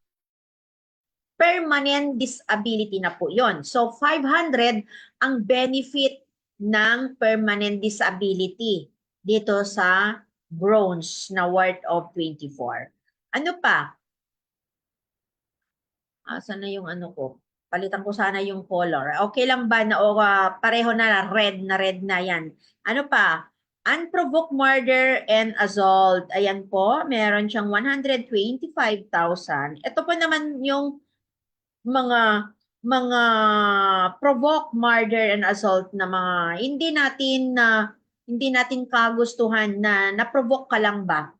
permanent disability na po yon. So 500 ang benefit ng permanent disability dito sa bronze na worth of 24. Ano pa? Asan na yung ano ko? Palitan ko sana yung color. Okay lang ba na pareho na red na yan? Ano pa? Unprovoked murder and assault. Ayan po, meron siyang 125,000. Ito po naman yung mga provoked murder and assault na mga hindi natin kagustuhan na na-provoke ka lang ba?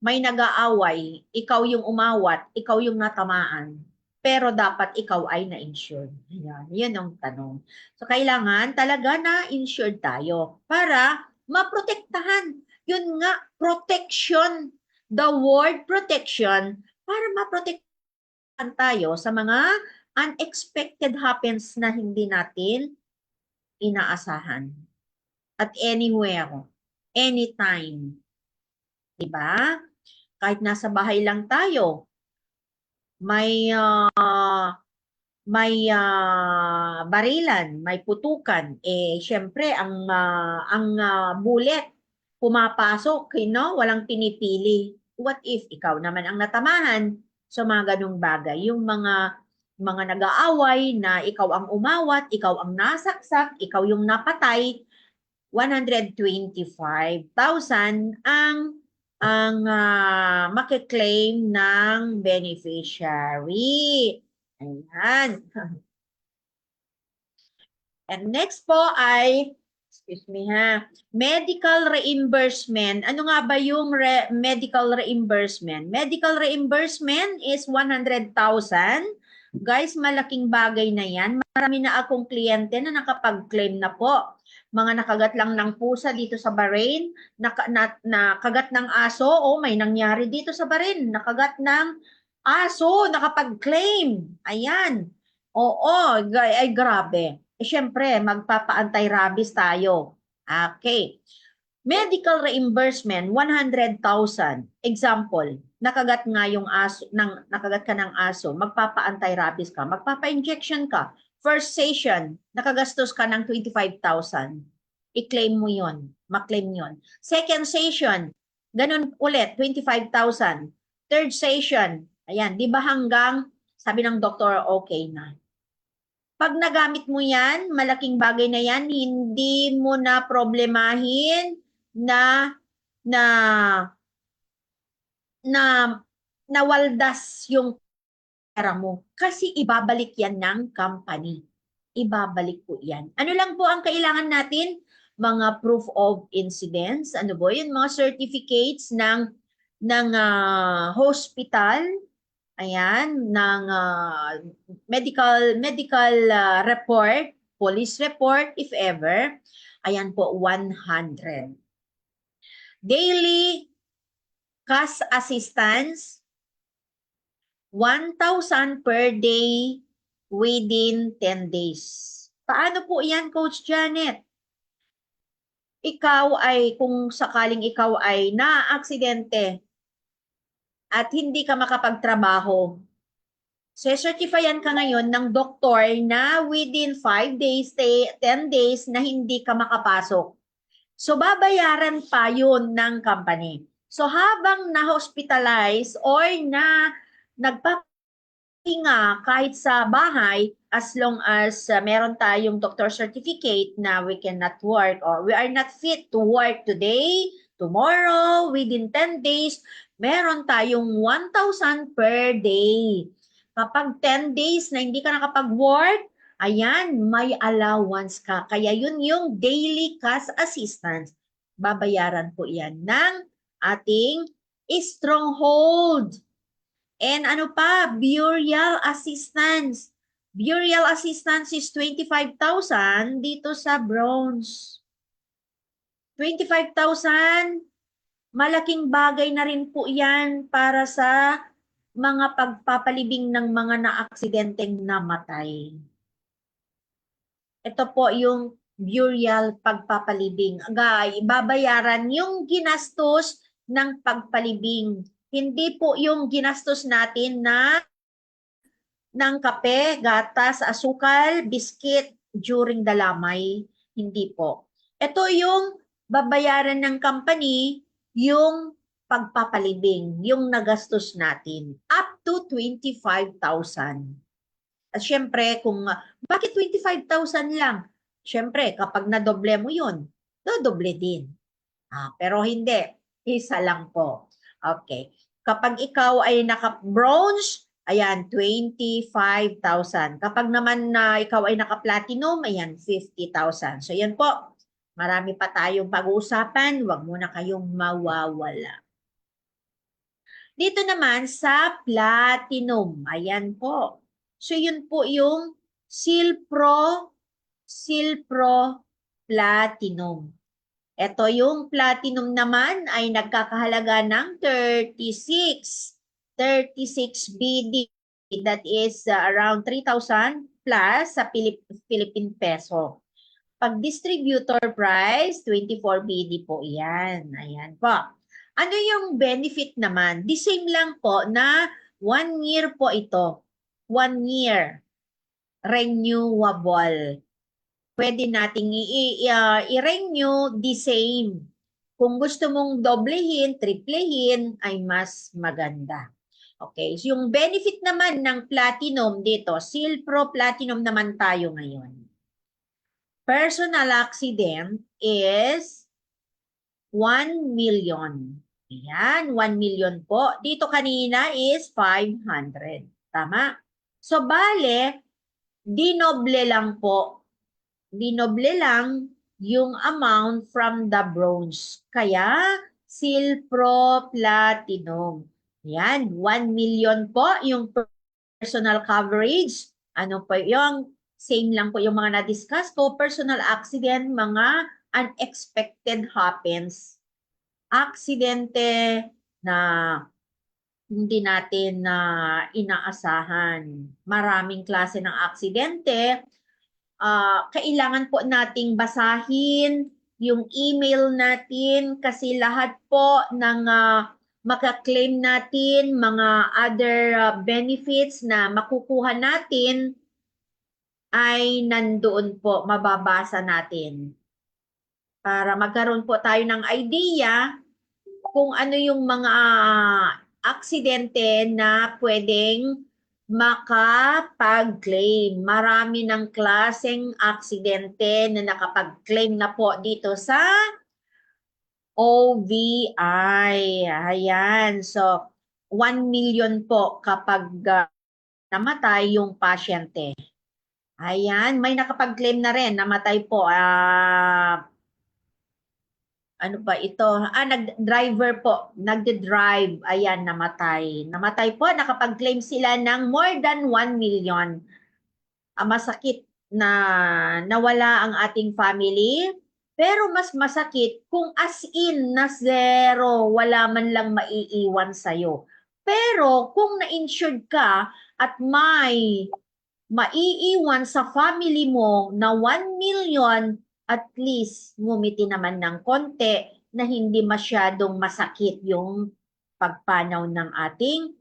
May nag-aaway, ikaw yung umawat, ikaw yung natamaan, pero dapat ikaw ay na-insured. Yan ang tanong. So, kailangan talaga na-insured tayo para maprotektahan. Yun nga, protection. The word protection, para maprotektahan tayo sa mga unexpected happens na hindi natin inaasahan. At anywhere, anytime. Diba? Kahit nasa bahay lang tayo, may barilan, may putukan, syempre ang bullet pumapasok, walang pinipili. What if ikaw naman ang natamahan? So mga ganung bagay, yung mga nag-aaway na ikaw ang umawat, ikaw ang nasaksak, ikaw yung napatay, 125,000 ang makiklaim ng beneficiary. Ayan. And next po ay, excuse me ha, medical reimbursement. Ano nga ba yung medical reimbursement? Medical reimbursement is 100,000. Guys, malaking bagay na yan. Marami na akong kliyente na nakapag-claim na po. Mga nakagat lang ng pusa dito sa Bahrain, nakagat ng aso, may nangyari dito sa Bahrain, nakagat ng aso, nakapag-claim. Ayan. Oo, ay grabe. Syempre, magpapa-anti-rabies tayo. Okay. Medical reimbursement, 100,000. Example, nakagat nga yung aso, nakagat ka ng aso, magpapa-anti-rabies ka, magpapa-injection ka. First session, nakagastos ka ng 25,000. I-claim mo yon, ma-claim yon. Second session, ganun ulit, 25,000. Third session, ayan, di ba hanggang, sabi ng doktor, okay na. Pag nagamit mo yan, malaking bagay na yan, hindi mo na problemahin na nawaldas yung pera mo. Kasi ibabalik yan ng company. Ibabalik po yan. Ano lang po ang kailangan natin? Mga proof of incidents. Ano po yun? Mga certificates ng hospital. Ayan, ng medical report, police report, if ever. Ayan po, 100. Daily cash assistance, 1,000 per day within 10 days. Paano po yan, Coach Janet? Ikaw ay, kung sakaling ikaw ay na-aksidente at hindi ka makapagtrabaho, certifyan ka ngayon ng doktor na within 5 days, 10 days na hindi ka makapasok. So, babayaran pa yun ng company. So, habang na-hospitalize or nagpapahinga kahit sa bahay, as long as meron tayong doctor certificate na we cannot work or we are not fit to work today, tomorrow, within 10 days, meron tayong 1,000 per day. Kapag 10 days na hindi ka nakapag-work, ayan, may allowance ka. Kaya yun yung daily cash assistance. Babayaran po yan ng ating stronghold. And ano pa, burial assistance. Burial assistance is 25,000 dito sa bronze. 25,000, malaking bagay na rin po yan para sa mga pagpapalibing ng mga naaksidenteng namatay. Ito po yung burial pagpapalibing. Babayaran yung ginastos ng pagpalibing. Hindi po yung ginastos natin ng kape, gatas, asukal, biskit during the lamay. Hindi po. Ito yung babayaran ng company, yung pagpapalibing, yung nagastos natin, up to 25,000. At syempre, bakit 25,000 lang? Syempre, kapag nadoble mo yun, dodoble din. Pero hindi, isa lang po. Okay. Kapag ikaw ay naka-bronze, ayan, 25,000. Kapag naman ikaw ay naka-platinum, ayan, 50,000. So yan po, marami pa tayong pag-uusapan, huwag muna kayong mawawala. Dito naman sa platinum, ayan po. So yun po yung Silpro Platinum. Ito yung platinum naman ay nagkakahalaga ng 36 BD. That is around 3,000 plus sa Philippine peso. Pag distributor price, 24 BD po yan. Ayan po. Ano yung benefit naman? The same lang po na 1 year po ito. 1 year. Renewable. Pwede nating i-renew the same. Kung gusto mong doblehin, triplehin, ay mas maganda. Okay, so yung benefit naman ng platinum dito, Silpro Platinum naman tayo ngayon. Personal accident is 1 million. Ayan, 1 million po. Dito kanina is 500. Tama? So, bale, dinoble lang po. Dinoble lang yung amount from the bronze. Kaya, Silpro Platinum. Yan, 1 million po yung personal coverage. Ano po yung same lang po yung mga na-discuss ko. Personal accident, mga unexpected happens. Aksidente na hindi natin na inaasahan. Maraming klase ng aksidente. Kailangan po nating basahin yung email natin kasi lahat po ng makaklaim natin, mga other benefits na makukuha natin ay nandoon po, mababasa natin. Para magkaroon po tayo ng idea kung ano yung mga aksidente na pwedeng makapag-claim. Marami ng klaseng aksidente na nakapag-claim na po dito sa OVI. Ayan. So, 1 million po kapag namatay yung pasyente. Ayan. May nakapag-claim na rin. Namatay po. Ano ba ito? Nag-driver po. Nagde-drive. Ayan, namatay. Namatay po. Nakapag-claim sila ng more than 1 million. Masakit na nawala ang ating family. Pero mas masakit kung as in na zero, wala man lang maiiwan sa'yo. Pero kung na-insured ka at may maiiwan sa family mo na 1 million, at least ngumiti naman ng konti na hindi masyadong masakit yung pagpanaw ng ating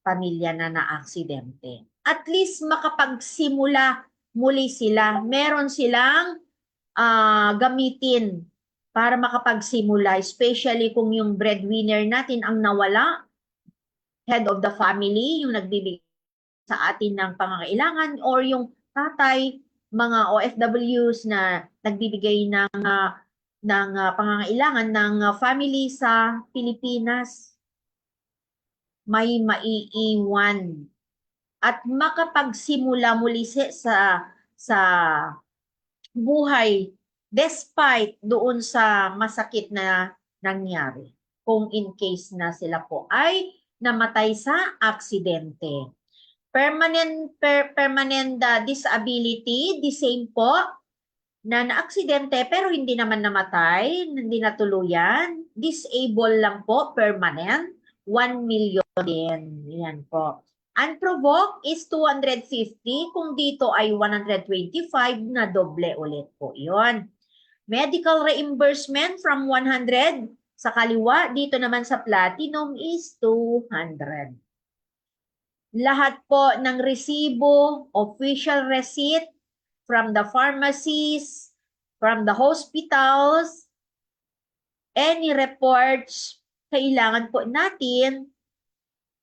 pamilya na naaksidente. At least makapagsimula muli sila. Meron silang gamitin para makapagsimula, especially kung yung breadwinner natin ang nawala, head of the family, yung nagbibigay sa atin ng pangangailangan, or yung tatay, mga OFWs na nagbibigay ng pangangailangan ng family sa Pilipinas, may maiiwan at makapagsimula muli sa buhay despite doon sa masakit na nangyari kung in case na sila po ay namatay sa aksidente. Permanent disability, the same po, na naaksidente pero hindi naman namatay, hindi natuluyan. Disable lang po, permanent, 1 million din. Yan po. Unprovoked is 250, kung dito ay 125 na doble ulit po. Yun. Medical reimbursement from 100 sa kaliwa, dito naman sa platinum is 200. Lahat po ng resibo, official receipt from the pharmacies, from the hospitals, any reports, kailangan po natin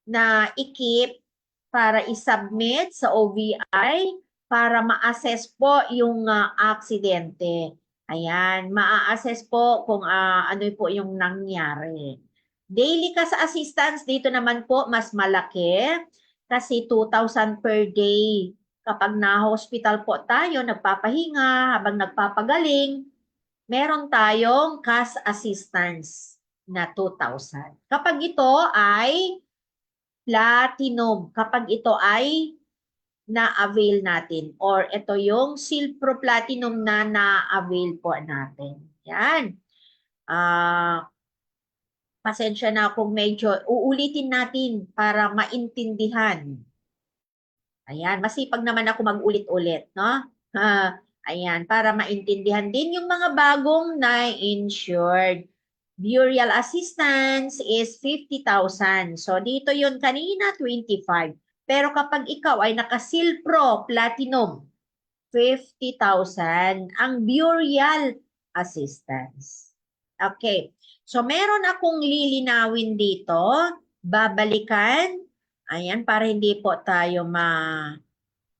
na i-keep para i-submit sa OVI para ma-assess po yung aksidente. Ayan, ma-assess po kung ano po yung nangyari. Daily cash assistance, dito naman po mas malaki kasi 2,000 per day. Kapag na-hospital po tayo, nagpapahinga, habang nagpapagaling, meron tayong cash assistance na 2,000. Kapag ito ay platinum, kapag ito ay na-avail natin, or ito yung Silpro Platinum na na-avail po natin. Yan. Pasensya na kung medyo uulitin natin para maintindihan. Ayan, masipag naman ako mag-ulit-ulit, no? Ayan, para maintindihan din yung mga bagong na-insured. Burial assistance is 50,000. So, dito yun kanina, 25. Pero kapag ikaw ay naka-Silpro Platinum, 50,000 ang burial assistance. Okay. So, meron akong lilinawin dito. Babalikan. Ayan, para hindi po tayo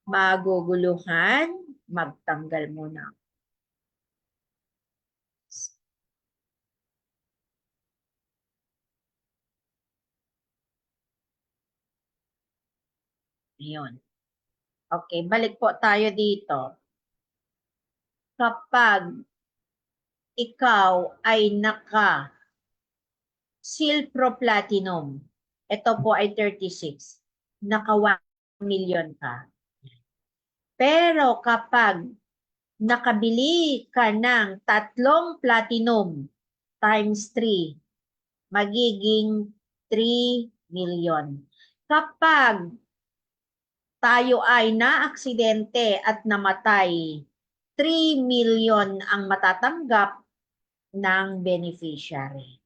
maguguluhan. Magtanggal muna. Ayun. Okay, balik po tayo dito. Kapag ikaw ay naka Silpro Platinum, ito po ay 36, naka 1 million ka. Pero kapag nakabili ka ng 3 platinum times 3, magiging 3 million. Kapag tayo ay naaksidente at namatay, 3 million ang matatanggap ng beneficiary.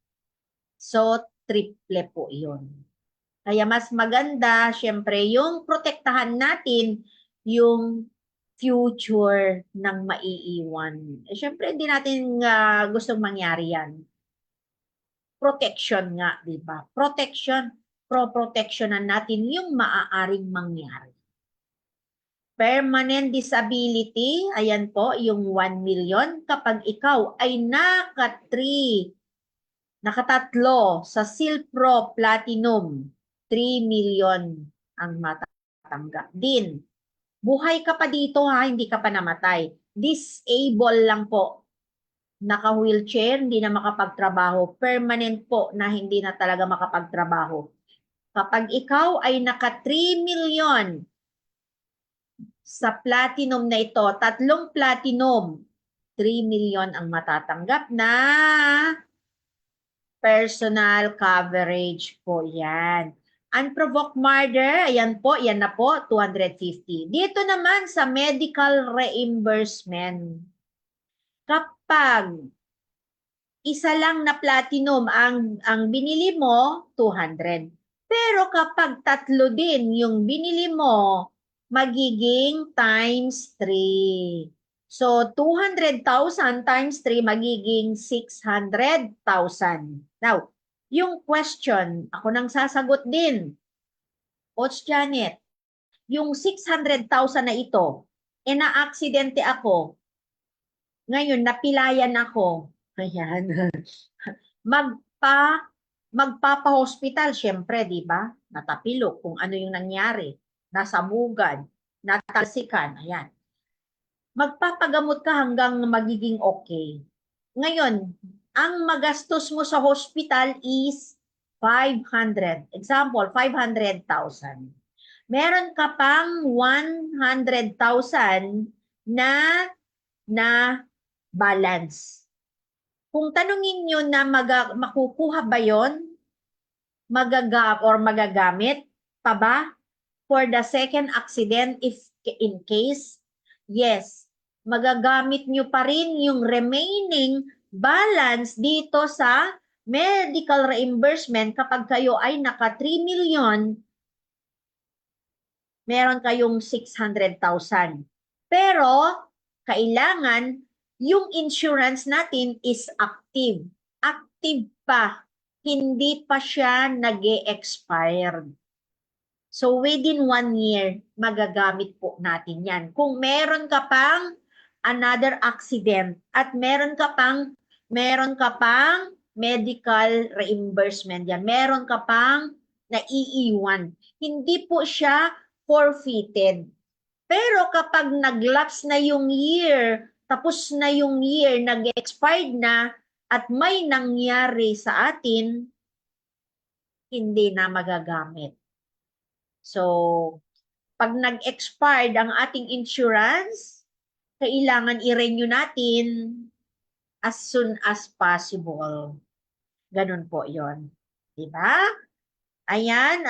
So, triple po yun. Kaya mas maganda, syempre, yung protektahan natin yung future ng maiiwan. Eh, syempre, hindi natin gustong mangyari yan. Protection nga, di ba? Protection, pro-protectionan natin yung maaaring mangyari. Permanent disability, ayan po, yung 1 million. Kapag ikaw ay nakatatlo sa Silpro Platinum, 3 million ang matatanggap din. Buhay ka pa dito ha, hindi ka pa namatay. Disable lang po. Naka-wheelchair, hindi na makapagtrabaho. Permanent po na hindi na talaga makapagtrabaho. Kapag ikaw ay naka 3 million sa platinum na ito, 3 platinum, 3 million ang matatanggap na personal coverage po yan. Unprovoked murder, ayan po, yan na po, 250. Dito naman sa medical reimbursement, kapag isa lang na platinum ang binili mo, 200. Pero kapag 3 din yung binili mo, magiging times 3. So, 200,000 times 3 magiging 600,000. Now, yung question, ako nang sasagot din. Coach Janet, yung 600,000 na ito, na-aksidente ako. Ngayon, napilayan ako. Ayan. Magpapa-hospital, syempre, di ba? Natapilok kung ano yung nangyari. Nasabugan, natalsikan, ayan. Magpapagamot ka hanggang magiging okay. Ngayon, ang magastos mo sa hospital is 500. Example, 500,000. Meron ka pang 100,000 na balance. Kung tanungin nyo na makukuha ba yon, magagamit pa ba for the second accident if in case? Yes, magagamit nyo pa rin yung remaining balance dito sa medical reimbursement kapag kayo ay naka 3 million, meron kayong 600,000. Pero, kailangan yung insurance natin is active. Active pa. Hindi pa siya nag-e-expired. So, within 1 year, magagamit po natin yan. Kung meron ka pang another accident at meron ka pang medical reimbursement yan. Meron ka pang naiiwan. Hindi po siya forfeited. Pero kapag nag-lapse na yung year, tapos na yung year, nag-expired na, at may nangyari sa atin, hindi na magagamit. So, pag nag-expired ang ating insurance, kailangan i-renew natin as soon as possible. Ganun po yon, diba? Ayan,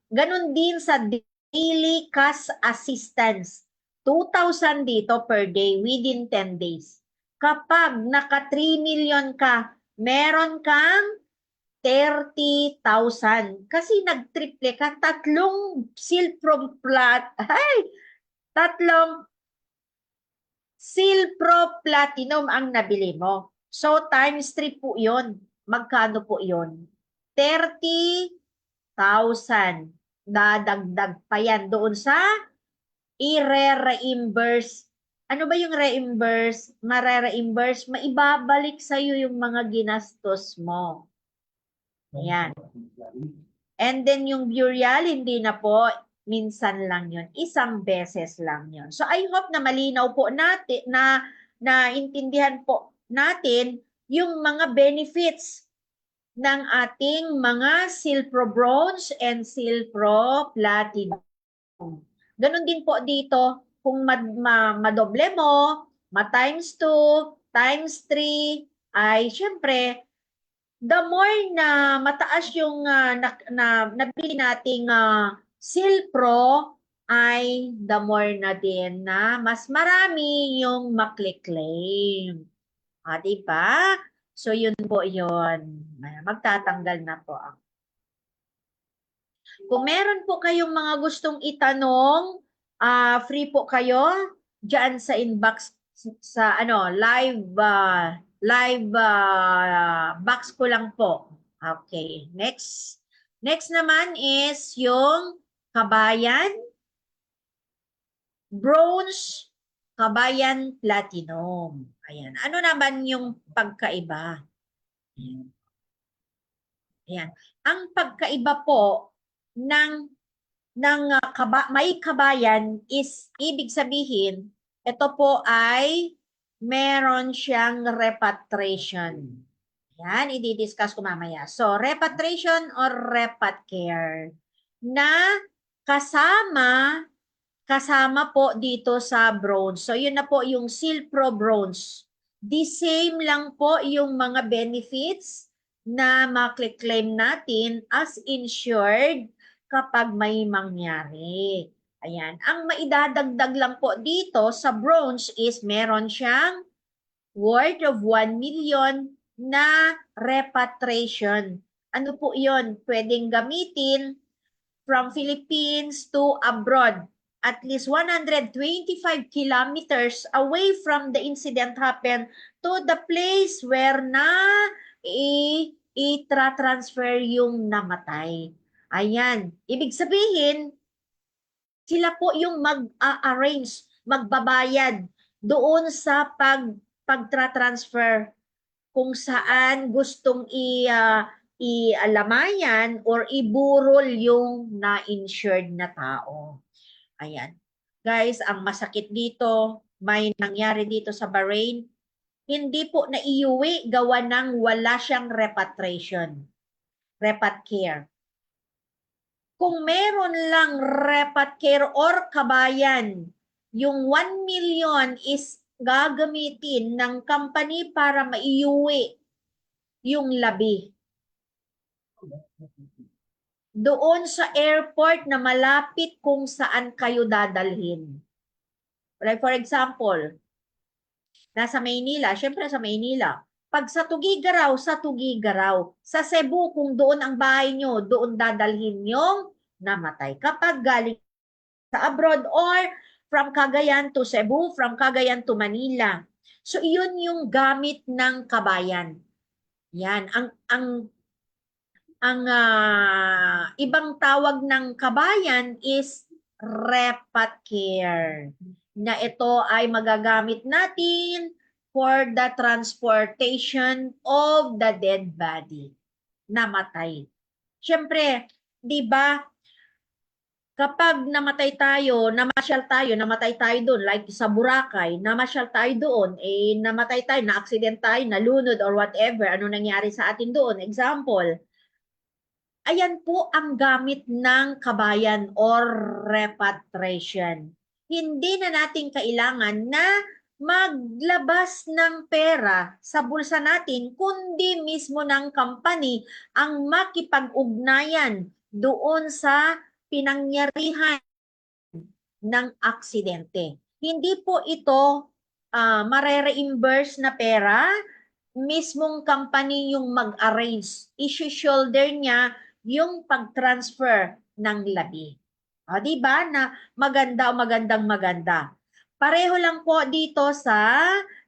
ganun din sa daily cash assistance. 2,000 dito per day within 10 days. Kapag naka 3 million ka, meron kang 30,000. Kasi nag-triple ka, tatlong Silpro Platinum ang nabili mo. So, times 3 po yun. Magkano po yun? 30,000. Dadagdag pa yan doon sa i-reimburse. Ano ba yung reimburse? Mare-reimburse, maibabalik sa'yo yung mga ginastos mo. Ayan. And then yung burial, hindi na po, minsan lang yun. Isang beses lang yun. So I hope na malinaw po natin, na naintindihan po natin yung mga benefits ng ating mga Silpro Bronze and Silpro Platinum. Ganon din po dito, kung madoble mo, ma-times 2, times 3, ay syempre, the more na mataas yung nabili nating Silpro, ay the more na din na mas marami yung makle-claim. Diba? So, yun po yun. Magtatanggal na po ako. Kung meron po kayong mga gustong itanong, free po kayo diyan sa inbox sa live box ko lang po. Okay, next. Next naman is yung Kabayan Bronze, Kabayan Platinum. Ayan. Ano naman yung pagkaiba? Ayan. Ayan. Ang pagkaiba po ng may kabayan is ibig sabihin, ito po ay meron siyang repatriation. Yan, i-discuss ko mamaya. So, repatriation or repat care na kasama po dito sa bronze. So, yun na po yung Silpro Bronze. The same lang po yung mga benefits na makle-claim natin as insured kapag may mangyari. Ayan. Ang maidadagdag lang po dito sa bronze is meron siyang worth of 1 million na repatriation. Ano po yun? Pwedeng gamitin from Philippines to abroad. At least 125 kilometers away from the incident happened to the place where i-transfer yung namatay. Ayan. Ibig sabihin, sila po yung mag-arrange, magbabayad doon sa pag-transfer kung saan gustong ialamayan or iburol yung na-insured na tao. Ayan. Guys, ang masakit dito, may nangyari dito sa Bahrain, hindi po naiuwi gawa ng wala siyang repatriation. Repat care. Kung meron lang repat care or kabayan, yung 1 million is gagamitin ng company para maiuwi yung labi doon sa airport na malapit kung saan kayo dadalhin. Like for example, nasa Maynila, syempre sa Maynila. Pag sa Tugigaraw, sa Tugigaraw. Sa Cebu, kung doon ang bahay nyo, doon dadalhin yung namatay. Kapag galing sa abroad or from Cagayan to Cebu, from Cagayan to Manila. So, iyon yung gamit ng kabayan. Yan. Ang ibang tawag ng kabayan is repat care. Na ito ay magagamit natin for the transportation of the dead body. Namatay. Siyempre, di ba, kapag namatay tayo, namatay tayo doon, like sa Boracay, namasyal tayo doon, namatay tayo, na-accident tayo, nalunod or whatever, ano nangyari sa atin doon. Example, ayan po ang gamit ng kabayan or repatriation. Hindi na natin kailangan na maglabas ng pera sa bulsa natin, kundi mismo ng company ang makipag-ugnayan doon sa pinangyarihan ng aksidente. Hindi po ito mare-reimburse na pera mismong company yung mag-arrange. I-shoulder niya yung pag-transfer ng labi. O, di ba? Na maganda o magandang-maganda. Pareho lang po dito sa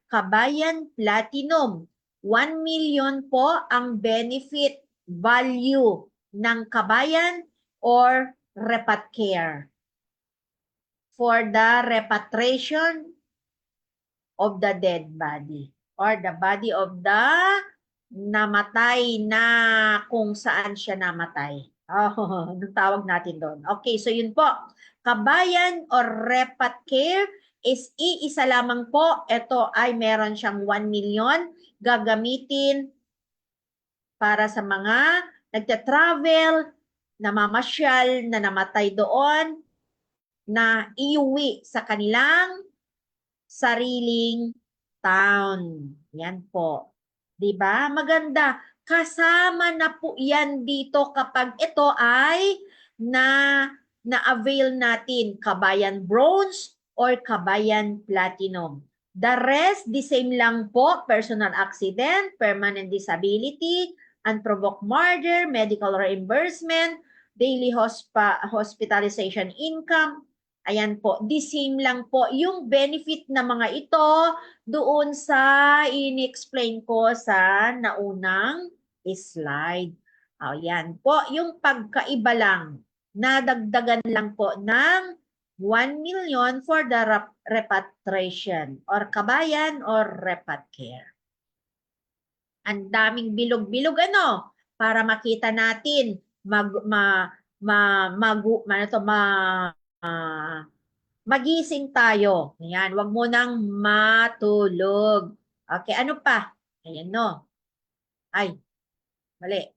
Kabayan Platinum. 1 million po ang benefit value ng Kabayan or Repat Care for the repatriation of the dead body or the body of the namatay na kung saan siya namatay. Oh, anong tawag natin doon? Okay, so yun po. Kabayan or Repat Care is iisa lamang po. Ito ay meron siyang 1 million gagamitin para sa mga nagta-travel, namamasyal, na namatay doon, na iuwi sa kanilang sariling town. Yan po. 'Di ba? Maganda. Kasama na po 'yan dito kapag ito ay na-avail natin Kabayan Bronze or Kabayan Platinum. The rest, the same lang po, personal accident, permanent disability, unprovoked murder, medical reimbursement, daily hospitalization income. Ayan po, the same lang po yung benefit na mga ito doon sa in-explain ko sa naunang slide. Ayan po, yung pagkaiba lang, nadagdagan lang po ng 1 million for the repatriation or Kabayan or Repat Care. Ang daming bilog-bilog ano para makita natin magising tayo. Ayan, wag mo nang matulog. Okay, ano pa? Ayan no. Ay, mali.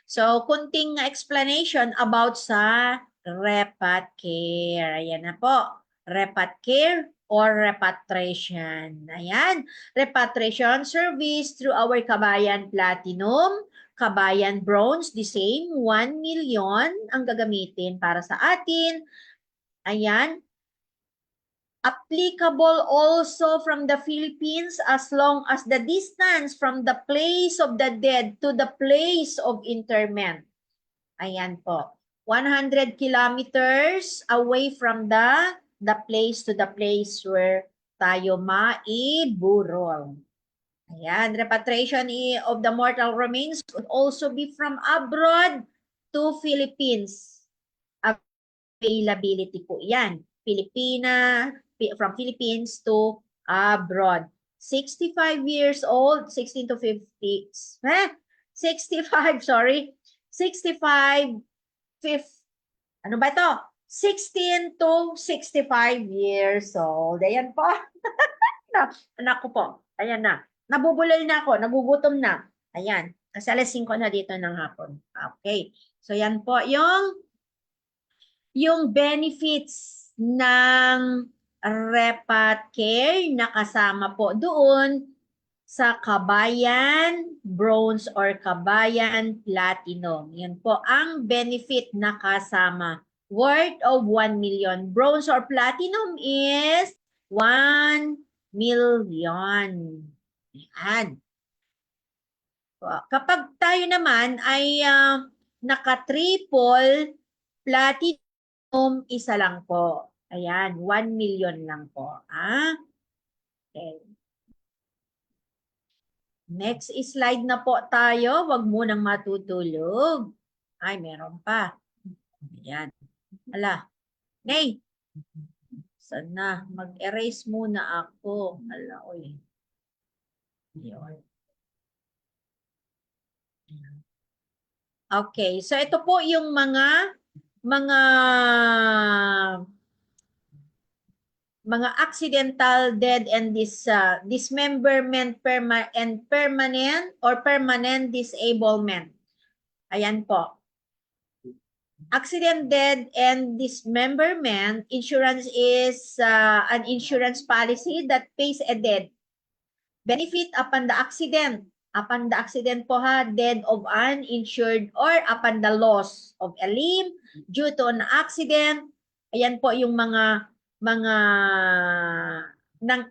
So, kunting explanation about sa Repat Care. Ayan na po. Repat Care or repatriation. Ayan. Repatriation service through our Kabayan Platinum, Kabayan Bronze, the same, 1 million ang gagamitin para sa atin. Ayan. Applicable also from the Philippines as long as the distance from the place of the dead to the place of interment. Ayan po. 100 kilometers away from the place to the place where tayo maiburol. Ayan. Repatriation of the mortal remains could also be from abroad to Philippines. Availability po yan. From Philippines to abroad. 65 years old, 16 to 50, 65, sorry, 65, 5, ano ba ito? 16 to 65 years old. Ayan po. Anak ko po. Ayan na. Nabubulol na ako, nagugutom na. Ayan. Kasi alas 5 na dito ng hapon. Okay. So yan po yung benefits ng Repat Care na kasama po doon sa Kabayan Bronze or Kabayan Platinum. Yan po ang benefit na kasama. Worth of 1 million. Bronze or Platinum is 1 million. Yan. Kapag tayo naman ay naka-triple Platinum, isa lang po. Ayan, 1 million lang po. Okay. Next slide na po tayo. Huwag munang matutulog. Ay, meron pa. Ayan. Ala. Nay. Sana. Mag-erase muna ako. Ala, oy. Ayan. Okay. So, ito po yung mga accidental dead and dismemberment and permanent or permanent disablement. Ayan po. Accident dead and dismemberment insurance is an insurance policy that pays a dead benefit upon the accident. Upon the accident po ha, dead of uninsured or upon the loss of a limb due to an accident. Ayan po yung mga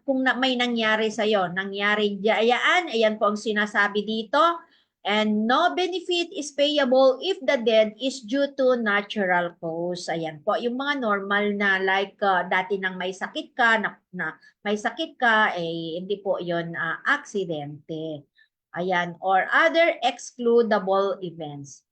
kung may nangyari sa'yo. Nangyari diyayaan, ayan po ang sinasabi dito. And no benefit is payable if the death is due to natural cause. Ayan po, yung mga normal na like dati nang may sakit ka, na may sakit ka, eh hindi po yun aksidente. Ayan, or other excludable events.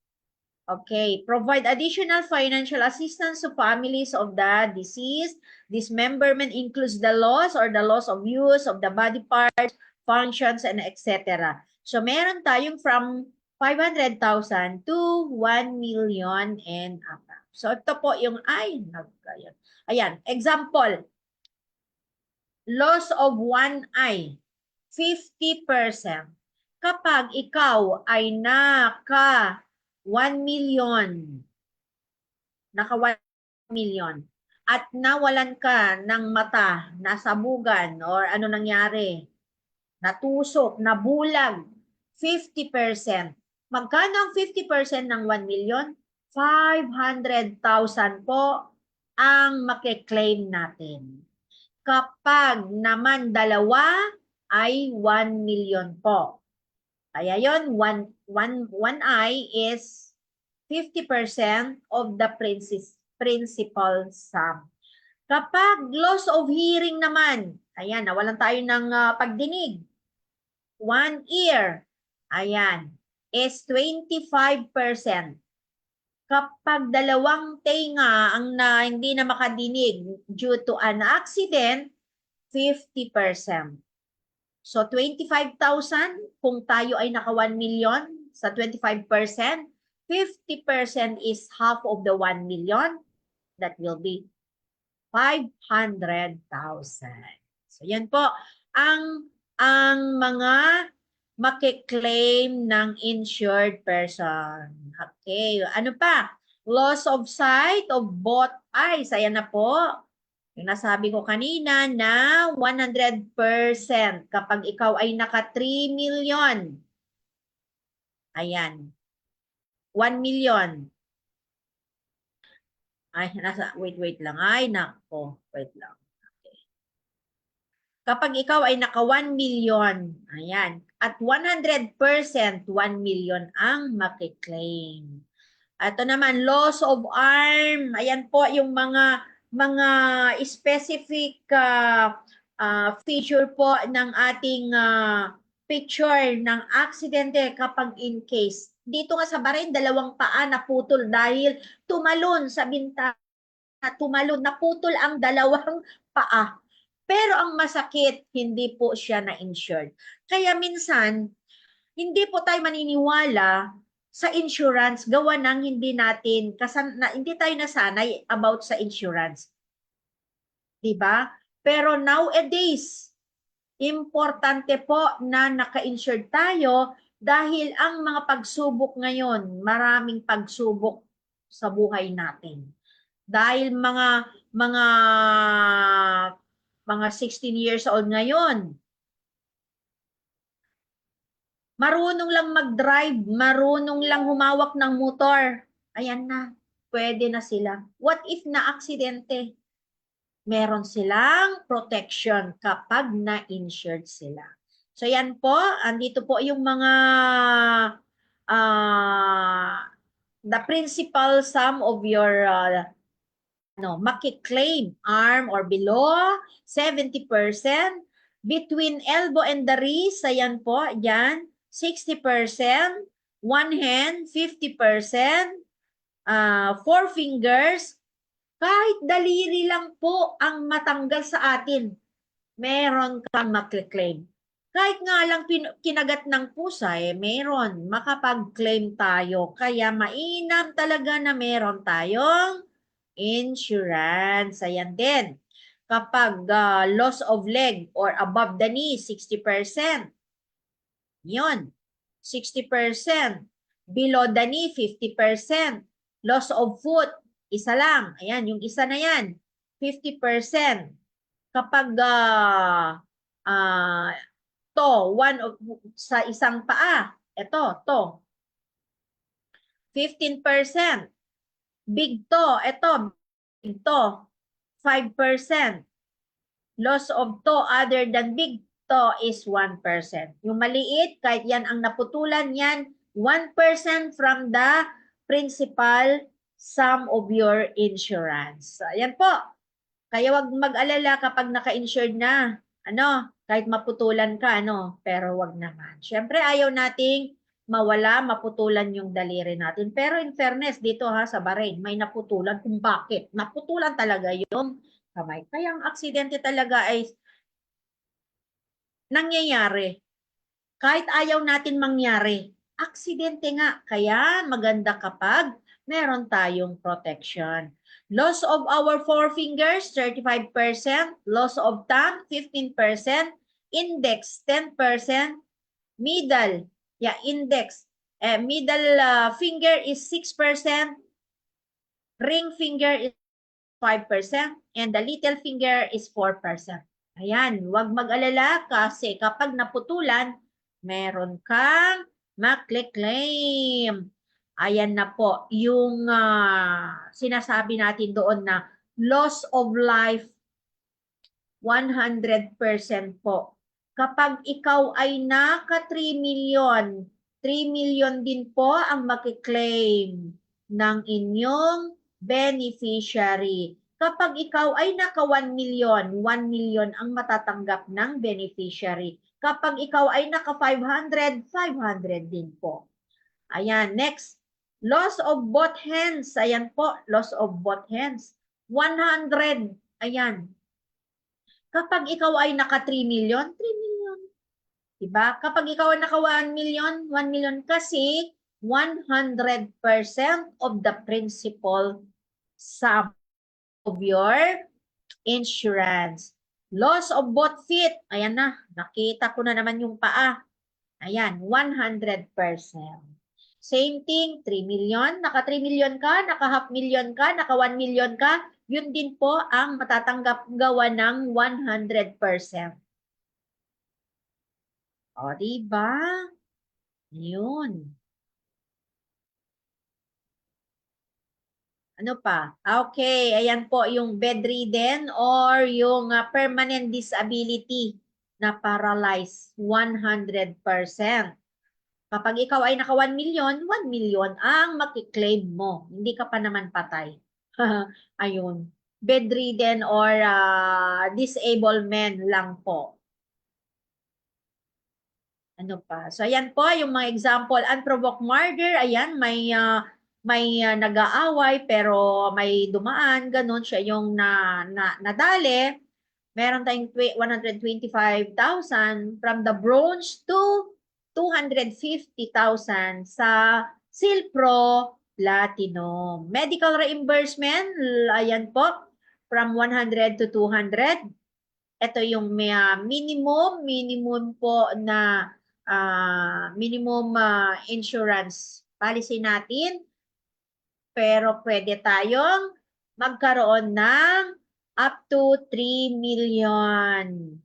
Okay, provide additional financial assistance to families of the deceased. Dismemberment includes the loss or the loss of use of the body parts, functions, and etc. So, meron tayong from 500,000 to 1 million and up. So, ito po yung ayan, example, loss of one eye, 50%. Kapag ikaw ay naka 1 million, naka 1 million, at nawalan ka ng mata, nasabugan, or ano nangyari, natusok, nabulag, 50%. Magkano ang 50% ng 1 million? 500,000 po ang makiklaim natin. Kapag naman dalawa, ay 1 million po. Kaya yon, one eye is 50% of the principal sum. Kapag loss of hearing naman, ayan, nawalan tayo ng pagdinig. One ear, ayan, is 25%. Kapag dalawang tenga ang hindi na makadinig due to an accident, 50%. So, 25,000, kung tayo ay naka 1 million, sa 25%, 50% is half of the 1 million. That will be 500,000. So, yan po ang mga makiklaim ng insured person. Okay, ano pa? Loss of sight of both eyes. Ayan na po. Yung nasabi ko kanina na 100% kapag ikaw ay naka 3 million. Ayan. 1 million. Ay, wait lang. Ay, nako. Wait lang. Okay. Kapag ikaw ay naka 1 million, ayan. At 100%, 1 million ang makiklaim. Ito naman, loss of arm. Ayan po yung mga specific feature po ng ating picture ng aksidente kapag in case. Dito nga sa Bahrain, dalawang paa naputol dahil tumalon sa bintana, naputol ang dalawang paa. Pero ang masakit, hindi po siya na-insured. Kaya minsan, hindi po tayo maniniwala sa insurance gawa ng hindi tayo nasanay about sa insurance. 'Di ba? Pero nowadays, importante po na naka-insured tayo dahil ang mga pagsubok ngayon, maraming pagsubok sa buhay natin. Dahil mga 16 years old ngayon, marunong lang mag-drive, marunong lang humawak ng motor. Ayan na, pwede na sila. What if na aksidente? Meron silang protection kapag na-insured sila. So yan po, andito po yung mga the principal sum of your makiklaim arm or below, 70%. Between elbow and the wrist, ayan po, yan, 60%. One hand, 50%. Four fingers, kahit daliri lang po ang matanggal sa atin, meron kang makiklaim. Kahit nga lang kinagat ng pusa, meron, makapag-claim tayo. Kaya mainam talaga na meron tayong insurance. Ayan din. Kapag loss of leg or above the knee, 60%. Yun, 60%. Below the knee, 50%. Loss of foot, isa lang. Ayan, yung isa na yan, 50%. Kapag sa isang paa, to, 15%. Big toe, big toe, 5%. Loss of toe other than big toe is 1%. Yung maliit, kahit yan ang naputulan, yan 1% from the principal sum of your insurance. Ayan po. Kaya wag mag-alala kapag naka-insured na. Kahit maputulan ka, pero wag naman. Siyempre, ayaw nating mawala, maputulan yung daliri natin. Pero in fairness, dito sa Bahrain, may naputulan kung bakit. Naputulan talaga yung kamay. Kaya ang aksidente talaga ay nangyayari. Kahit ayaw natin mangyari, aksidente nga. Kaya maganda kapag meron tayong protection. Loss of our forefingers, 35%. Loss of thumb, 15%. Index, 10%. Middle, index. Middle finger is 6%. Ring finger is 5%. And the little finger is 4%. Ayan, huwag mag-alala kasi kapag naputulan, meron kang makle-claim. Ayan na po, yung sinasabi natin doon na loss of life, 100% po. Kapag ikaw ay naka 3 million, 3 million din po ang makiklaim ng inyong beneficiary. Kapag ikaw ay naka 1 million, 1 million ang matatanggap ng beneficiary. Kapag ikaw ay naka 500, 500 din po. Ayan, next. Loss of both hands. Ayan po, loss of both hands. 100. Ayan. Kapag ikaw ay naka 3 million, 3 million. Diba? Kapag ikaw ay naka 1 million, 1 million kasi 100% of the principal sum of your insurance. Loss of both feet. Ayan na, nakita ko na naman yung paa. Ayan, 100%. Same thing, 3 million. Naka 3 million ka, naka half million ka, naka 1 million ka, yun din po ang matatanggap gawa ng 100%. O, diba? Yun. Ano pa? Okay, ayan po yung bedridden or yung permanent disability na paralyzed, 100%. Kapag ikaw ay naka 1 million, 1 million ang makiklaim mo. Hindi ka pa naman patay. Ayun. Bedridden or disabled men lang po. Ano pa? So, ayan po yung mga example. Unprovoked murder, ayan, may nag-aaway pero may dumaan, ganun siya yung nadali. Meron tayong 125,000 from the bronze to 250,000 sa Silpro Platinum. Medical reimbursement, ayan po, from 100 to 200. Ito yung minimum po na minimum insurance policy natin. Pero pwede tayong magkaroon ng up to 3 million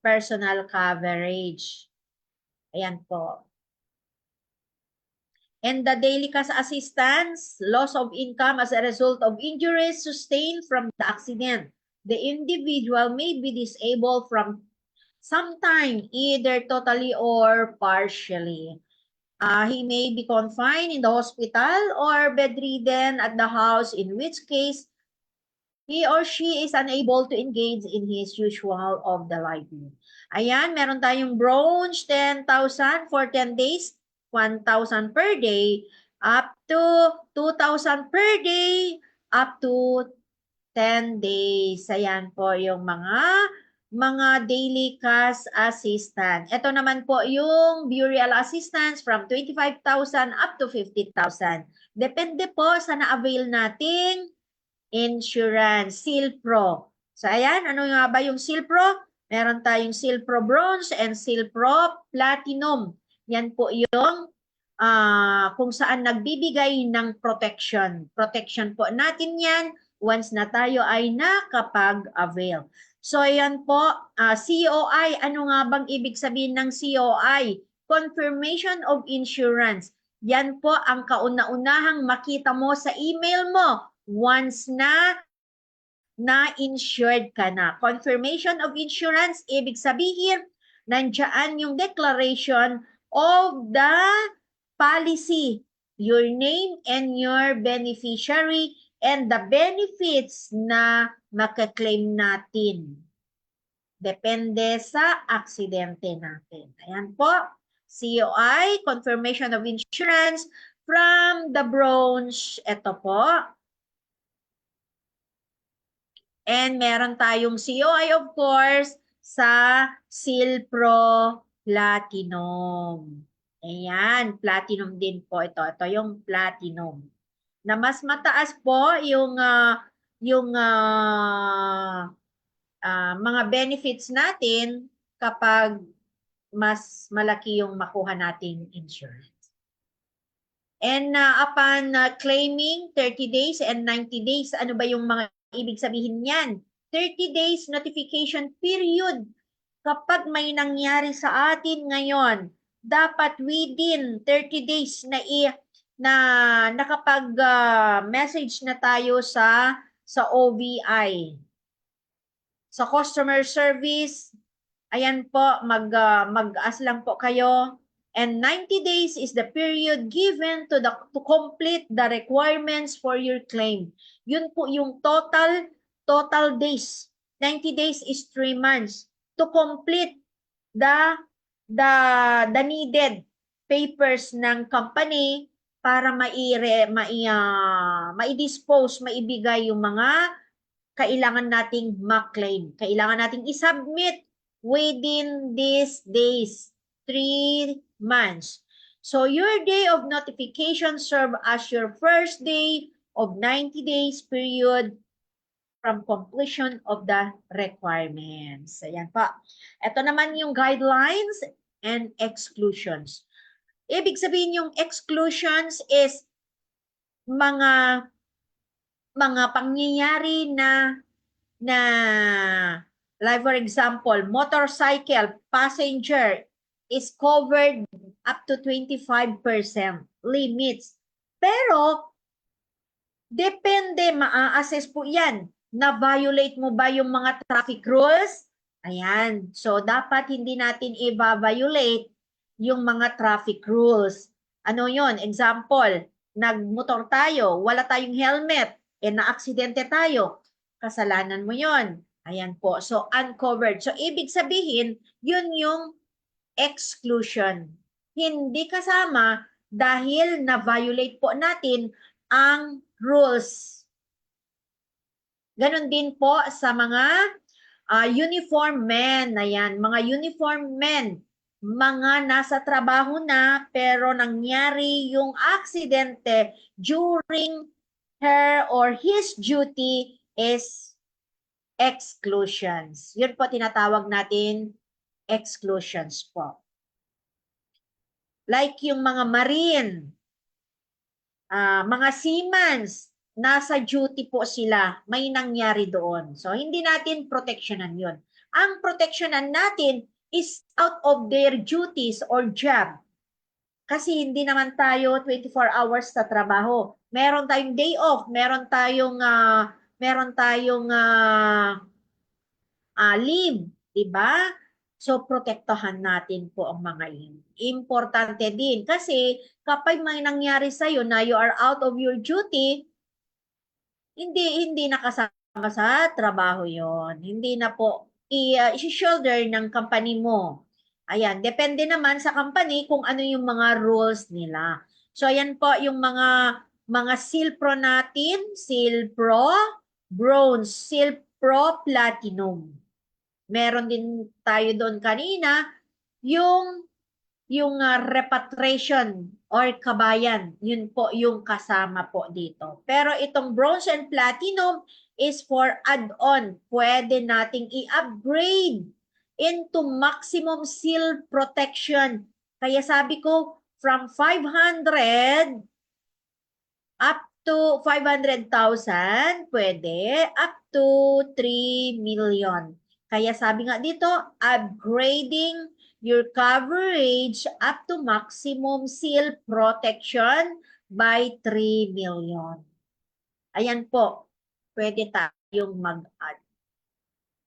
personal coverage. Ayan po. And the daily cash assistance, loss of income as a result of injuries sustained from the accident. The individual may be disabled from sometime, either totally or partially. He may be confined in the hospital or bedridden at the house, in which case he or she is unable to engage in his usual of the livelihood. Ayan, meron tayong bronze, 10,000 for 10 days, 1,000 per day, up to 2,000 per day, up to 10 days. Ayan po yung mga daily cash assistance. Ito naman po yung burial assistance from 25,000 up to 50,000. Depende po sa na-avail nating insurance, Silpro. So ayan, ano nga ba yung Silpro? Meron tayong Silpro Bronze and Silpro Platinum. Yan po yung kung saan nagbibigay ng protection. Protection po natin yan once na tayo ay nakapag-avail. So, yan po, COI, ano nga bang ibig sabihin ng COI? Confirmation of Insurance. Yan po ang kauna-unahang makita mo sa email mo once na na insured ka na. Confirmation of insurance, ibig sabihin, nandiyan yung declaration of the policy, your name and your beneficiary, and the benefits na makaklaim natin. Depende sa aksidente natin. Ayan po, COI, Confirmation of Insurance from the branch. Ito po. And meron tayong COI, of course, sa Silpro Platinum. Ayan, platinum din po ito. Ito yung platinum. Na mas mataas po yung mga benefits natin kapag mas malaki yung makuha nating insurance. And upon claiming 30 days and 90 days, ano ba yung mga ibig sabihin niyan? 30 days notification period. Kapag may nangyari sa atin ngayon, dapat within 30 days na nakapag-message na tayo sa OBI. Sa customer service, ayan po, mag-ask lang po kayo. And 90 days is the period given to complete the requirements for your claim. Yun po yung total days. 90 days is 3 months to complete the needed papers ng company para mai-dispose, maibigay yung mga kailangan nating ma-claim. Kailangan nating i-submit within these days, 3 months. So your day of notification serve as your first day of 90 days period from completion of the requirements. Ayan pa. Ito naman yung guidelines and exclusions. Ibig sabihin yung exclusions is mga pangyayari na like for example, motorcycle passenger is covered up to 25% limits. Pero depende, maa-assess po yan. Na-violate mo ba yung mga traffic rules? Ayan. So, dapat hindi natin i-violate yung mga traffic rules. Ano yon? Example, nagmotor tayo, wala tayong helmet, na-aksidente tayo. Kasalanan mo yon. Ayan po. So, uncovered. So, ibig sabihin, yun yung exclusion. Hindi kasama dahil na-violate po natin ang rules. Ganon din po sa mga uniform men. Ayan, mga uniform men, mga nasa trabaho na pero nangyari yung aksidente during her or his duty is exclusions. Yun po tinatawag natin exclusions po. Like yung mga marine, mga seamans, nasa duty po sila, may nangyari doon. So, hindi natin protectionan yun. Ang protectionan natin is out of their duties or job. Kasi hindi naman tayo 24 hours sa trabaho. Meron tayong day off, meron tayong leave, di ba? So, protektahan natin po ang mga yun. Importante din kasi kapag may nangyari sa'yo na you are out of your duty, hindi nakasama sa trabaho yon. Hindi na po i-shoulder ng company mo. Ayan, depende naman sa company kung ano yung mga rules nila. So, ayan po yung mga Silpro natin, Silpro Bronze, Silpro Platinum. Meron din tayo doon kanina, yung repatriation or kabayan, yun po yung kasama po dito. Pero itong bronze and platinum is for add-on. Pwede nating i-upgrade into maximum seal protection. Kaya sabi ko, from 500 up to 500,000, pwede, up to 3 million. Kaya sabi nga dito, upgrading your coverage up to maximum seal protection by 3 million. Ayan po, pwede yung mag-add.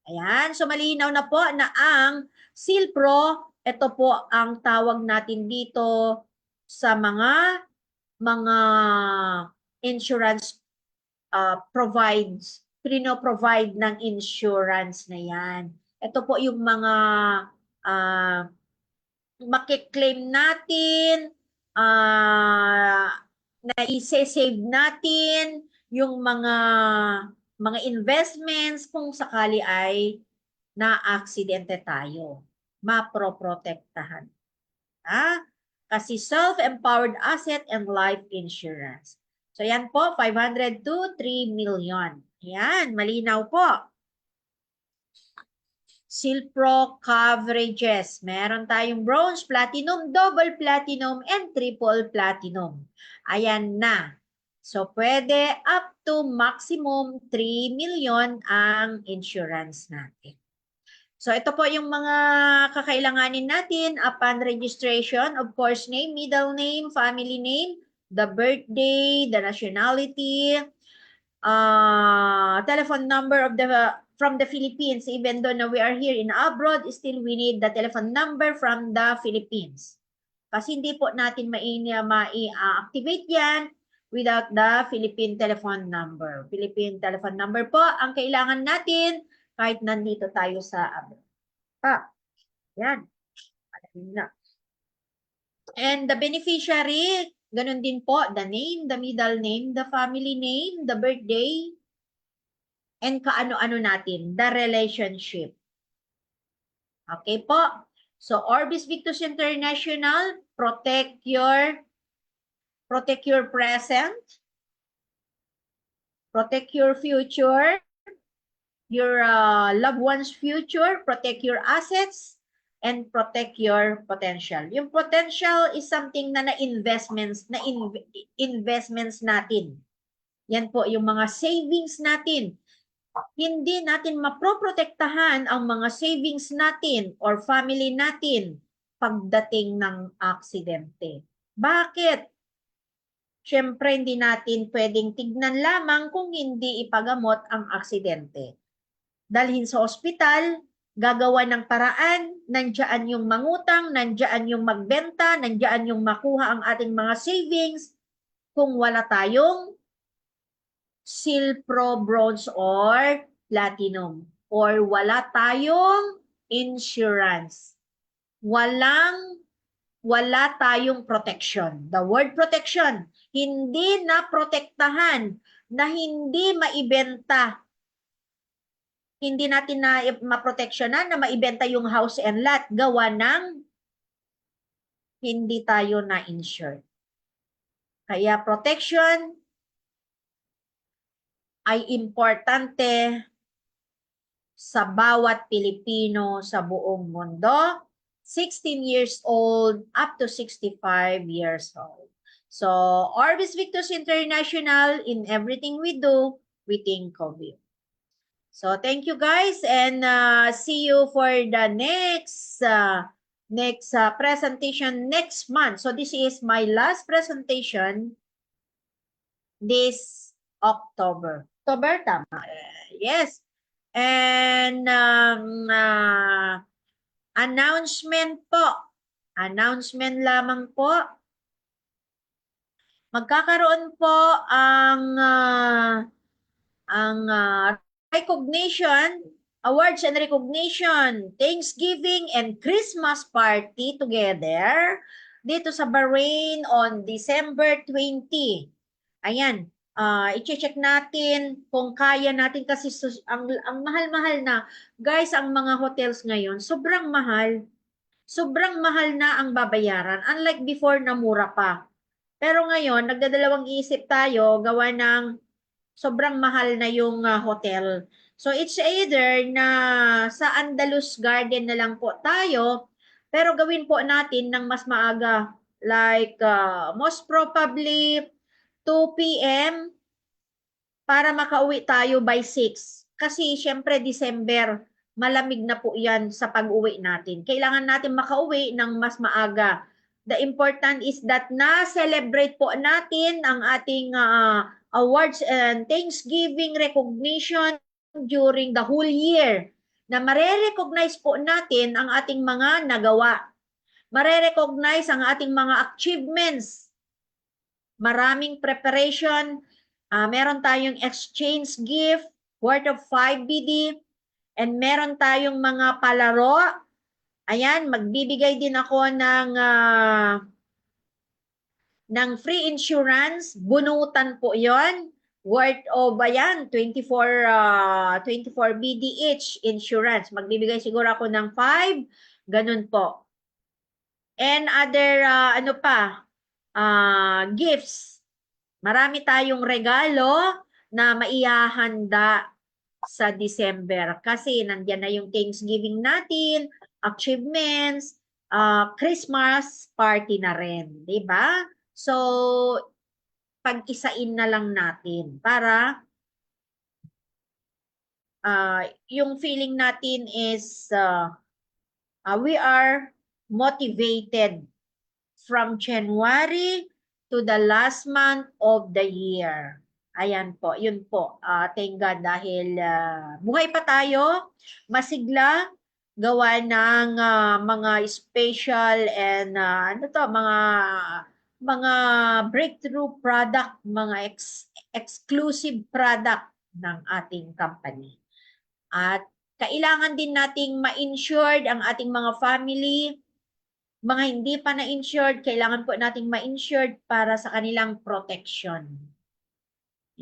Ayan, so malinaw na po na ang SealPro, ito po ang tawag natin dito sa mga insurance provide ng insurance na yan. Ito po yung mga makiklaim natin, na i-save natin, yung mga investments kung sakali ay na-aksidente tayo, maproprotektahan. Kasi self-empowered asset and life insurance. So yan po, 500 to 3 million. Yan, malinaw po. SealPro coverages. Meron tayong bronze, platinum, double platinum, and triple platinum. Ayan na. So, pwede up to maximum 3 million ang insurance natin. So, ito po yung mga kakailanganin natin upon registration. Of course, name, middle name, family name, the birthday, the nationality, telephone number of from the Philippines. Even though na we are here in abroad, still we need the telephone number from the Philippines. Kasi hindi po natin mai-activate yan without the Philippine telephone number. Philippine telephone number po ang kailangan natin kahit nandito tayo sa abroad. Yan. And the beneficiary, ganun din po, the name, the middle name, the family name, the birthday, and kaano-ano natin, the relationship. Okay po? So, Orbis Victus International, protect your present, protect your future, your loved one's future, protect your assets, and protect your potential. Yung potential is something na investments natin. Yan po yung mga savings natin. Hindi natin maproprotektahan ang mga savings natin or family natin pagdating ng aksidente. Bakit? Siyempre, hindi natin pwedeng tignan lamang kung hindi ipagamot ang aksidente. Dalhin sa ospital, gagawa ng paraan, nandiyan yung mangutang, nandiyan yung magbenta, nandiyan yung makuha ang ating mga savings. Kung wala tayong SealPro Bronze or Platinum, or wala tayong insurance, wala tayong protection. The word protection, hindi na protektahan, na hindi maibenta. Hindi natin na maproteksyonan na maibenta yung house and lot gawa ng hindi tayo na-insured. Kaya protection ay importante sa bawat Pilipino sa buong mundo, 16 years old up to 65 years old. So, Orbis Victus International, in everything we do, we think of you. So, thank you guys, and see you for the next presentation next month. So, this is my last presentation this October. October, tama. Yes. And announcement po. Announcement lamang po. Magkakaroon po ang recognition, awards and recognition, Thanksgiving and Christmas party together dito sa Bahrain on December 20. Ayan, i-check natin kung kaya natin kasi ang mahal-mahal na. Guys, ang mga hotels ngayon, sobrang mahal. Sobrang mahal na ang babayaran. Unlike before na mura pa. Pero ngayon, nagdadalawang isip tayo gawa ng sobrang mahal na yung hotel. So, it's either na sa Andalus Garden na lang po tayo, pero gawin po natin ng mas maaga. Like, most probably, 2 p.m. para makauwi tayo by 6. Kasi, syempre, December, malamig na po yan sa pag-uwi natin. Kailangan natin makauwi ng mas maaga. The important is that na-celebrate po natin ang ating awards and Thanksgiving recognition during the whole year na mare-recognize po natin ang ating mga nagawa. Mare-recognize ang ating mga achievements. Maraming preparation. Meron tayong exchange gift worth of 5 BD. And meron tayong mga palaro. Ayan, magbibigay din ako ng free insurance. Bunutan po yon, worth of, ayan, 24 BD each insurance. Magbibigay siguro ako ng 5, ganun po. And other, gifts. Marami tayong regalo na maihahanda sa December. Kasi nandiyan na yung Thanksgiving natin, achievements, Christmas party na rin. Diba? So, pag-isain na lang natin para yung feeling natin is we are motivated from January to the last month of the year. Ayan po, yun po. Thank God dahil buhay pa tayo, masigla, gawa ng mga special and mga breakthrough product, mga exclusive product ng ating company. At kailangan din nating ma-insured ang ating mga family. Mga hindi pa na-insured, kailangan po nating ma-insured para sa kanilang protection.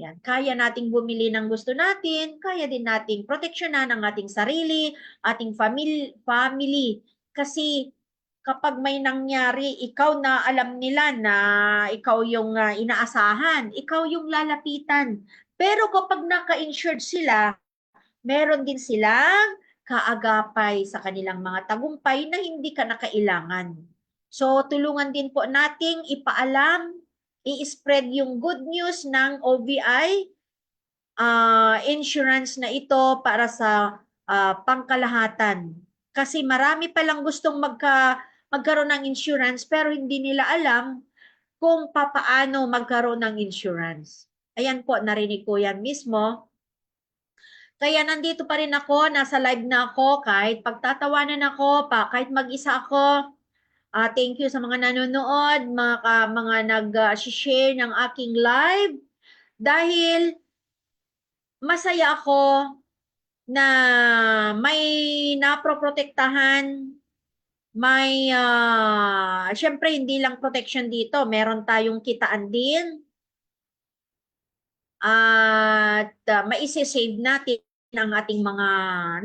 Yan. Kaya nating bumili ng gusto natin, kaya din nating proteksyonan ang ating sarili, ating family. Kasi kapag may nangyari, ikaw na alam nila na ikaw yung inaasahan, ikaw yung lalapitan. Pero kapag naka-insured sila, meron din silang kaagapay sa kanilang mga tagumpay na hindi ka na kailangan. So, tulungan din po nating ipaalam, i-spread yung good news ng OVI insurance na ito para sa pangkalahatan. Kasi marami palang gustong magkaroon ng insurance pero hindi nila alam kung papaano magkaroon ng insurance. Ayan po, narinig ko yan mismo. Kaya nandito pa rin ako, nasa live na ako, kahit pagtatawanan ako, kahit mag-isa ako. Thank you sa mga nanonood, mga nag-share ng aking live. Dahil masaya ako na may naproprotektahan, may, syempre hindi lang protection dito, meron tayong kitaan din. At maisi-save natin ang ating mga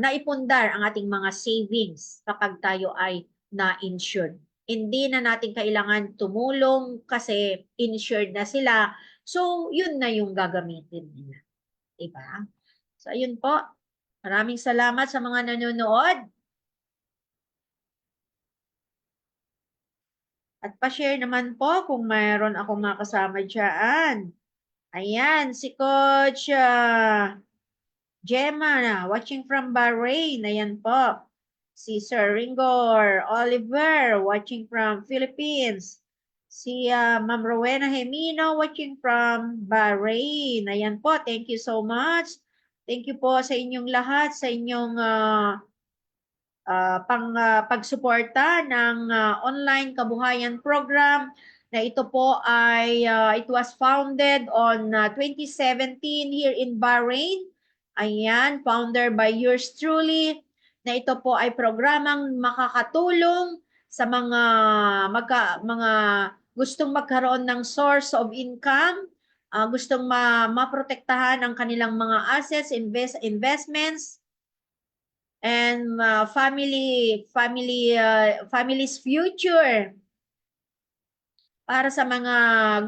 naipundar, ang ating mga savings kapag tayo ay na-insured. Hindi na natin kailangan tumulong kasi insured na sila. So, yun na yung gagamitin nila. Diba? So, ayun po. Maraming salamat sa mga nanonood. At pa-share naman po kung mayroon akong makasama dyan. Ayan, si Coach Gemma na, watching from Bahrain. Ayan po. Si Sir Ringor Oliver, watching from Philippines. Si Ma'am Rowena Hemino, watching from Bahrain. Ayan po, thank you so much. Thank you po sa inyong lahat, sa inyong pagsuporta ng online kabuhayan program na ito po ay it was founded on 2017 here in Bahrain. Ayan, founder by yours truly, na ito po ay programang makakatulong sa mga gustong magkaroon ng source of income, gustong maprotektahan ang kanilang mga assets, investments, and family's future. Para sa mga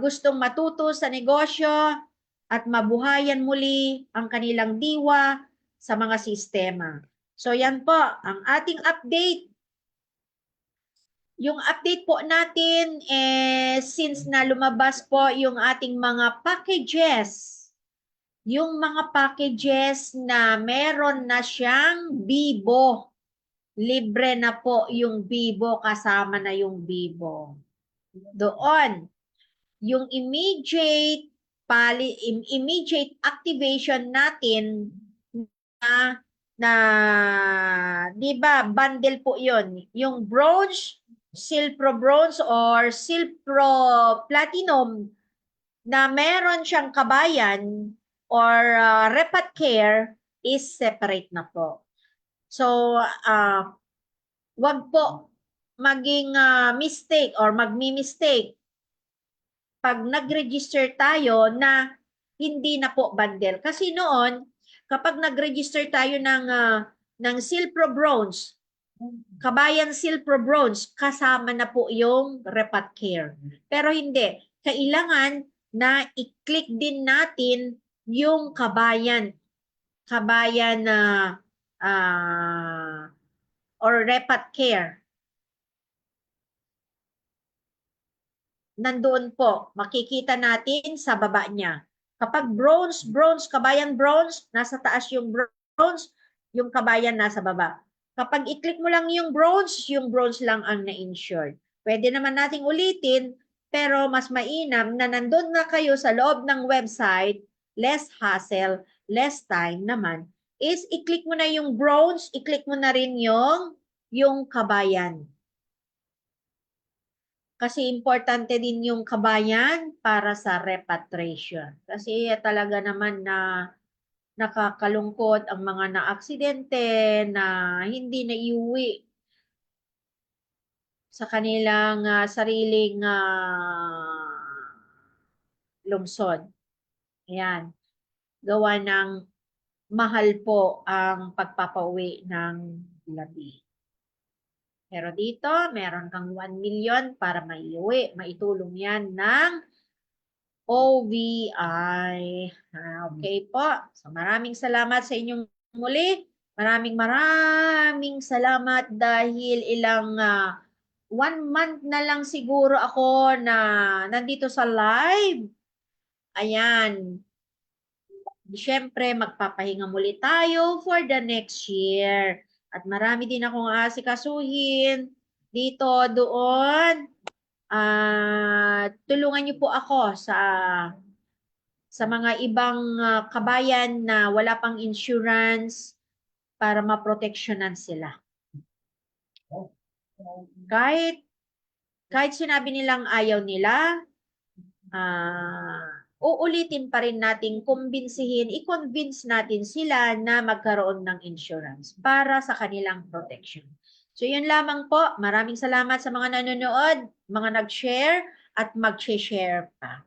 gustong matuto sa negosyo at mabuhayan muli ang kanilang diwa sa mga sistema. So yan po ang ating update. Yung update po natin since na lumabas po yung ating mga packages. Yung mga packages na meron na siyang Bibo. Libre na po yung Bibo, kasama na yung Bibo. Doon, yung immediate activation natin na, di ba, bundle po yun. Yung bronze, silpro bronze, or silpro platinum na meron siyang kabayan or repat care is separate na po. So, wag po maging mistake or magmi-mistake pag nag-register tayo na hindi na po bundle. Kasi noon, kapag nag-register tayo ng Silpro Bronze, Kabayan Silpro Bronze, kasama na po yung Repat Care. Pero hindi. Kailangan na i-click din natin yung Kabayan na or Repat Care. Nandoon po, makikita natin sa baba niya. Kapag bronze, kabayan bronze, nasa taas yung bronze, yung kabayan nasa baba. Kapag i-click mo lang yung bronze lang ang na-insured. Pwede naman nating ulitin, pero mas mainam na nandun na kayo sa loob ng website, less hassle, less time naman, is i-click mo na yung bronze, i-click mo na rin yung kabayan. Kasi importante din yung kabayan para sa repatriation. Kasi talaga naman na nakakalungkot ang mga na-aksidente na hindi na iuwi sa kanilang sariling lungsod. Ayan. Gawa ng mahal po ang pagpapauwi ng labi. Pero dito, meron kang 1 million para maiuwi. Maitulong yan ng OVI. Okay po. So maraming salamat sa inyong muli. Maraming salamat dahil ilang 1 month na lang siguro ako na nandito sa live. Ayan. Siyempre, magpapahinga muli tayo for the next year. At marami din akong asikasuhin dito, doon. Tulungan niyo po ako sa mga ibang kabayan na wala pang insurance para maproteksyonan sila. Kahit sinabi nilang ayaw nila, uulitin pa rin natin kumbinsihin, i-convince natin sila na magkaroon ng insurance para sa kanilang protection. So yun lamang po. Maraming salamat sa mga nanonood, mga nag-share at mag-share pa.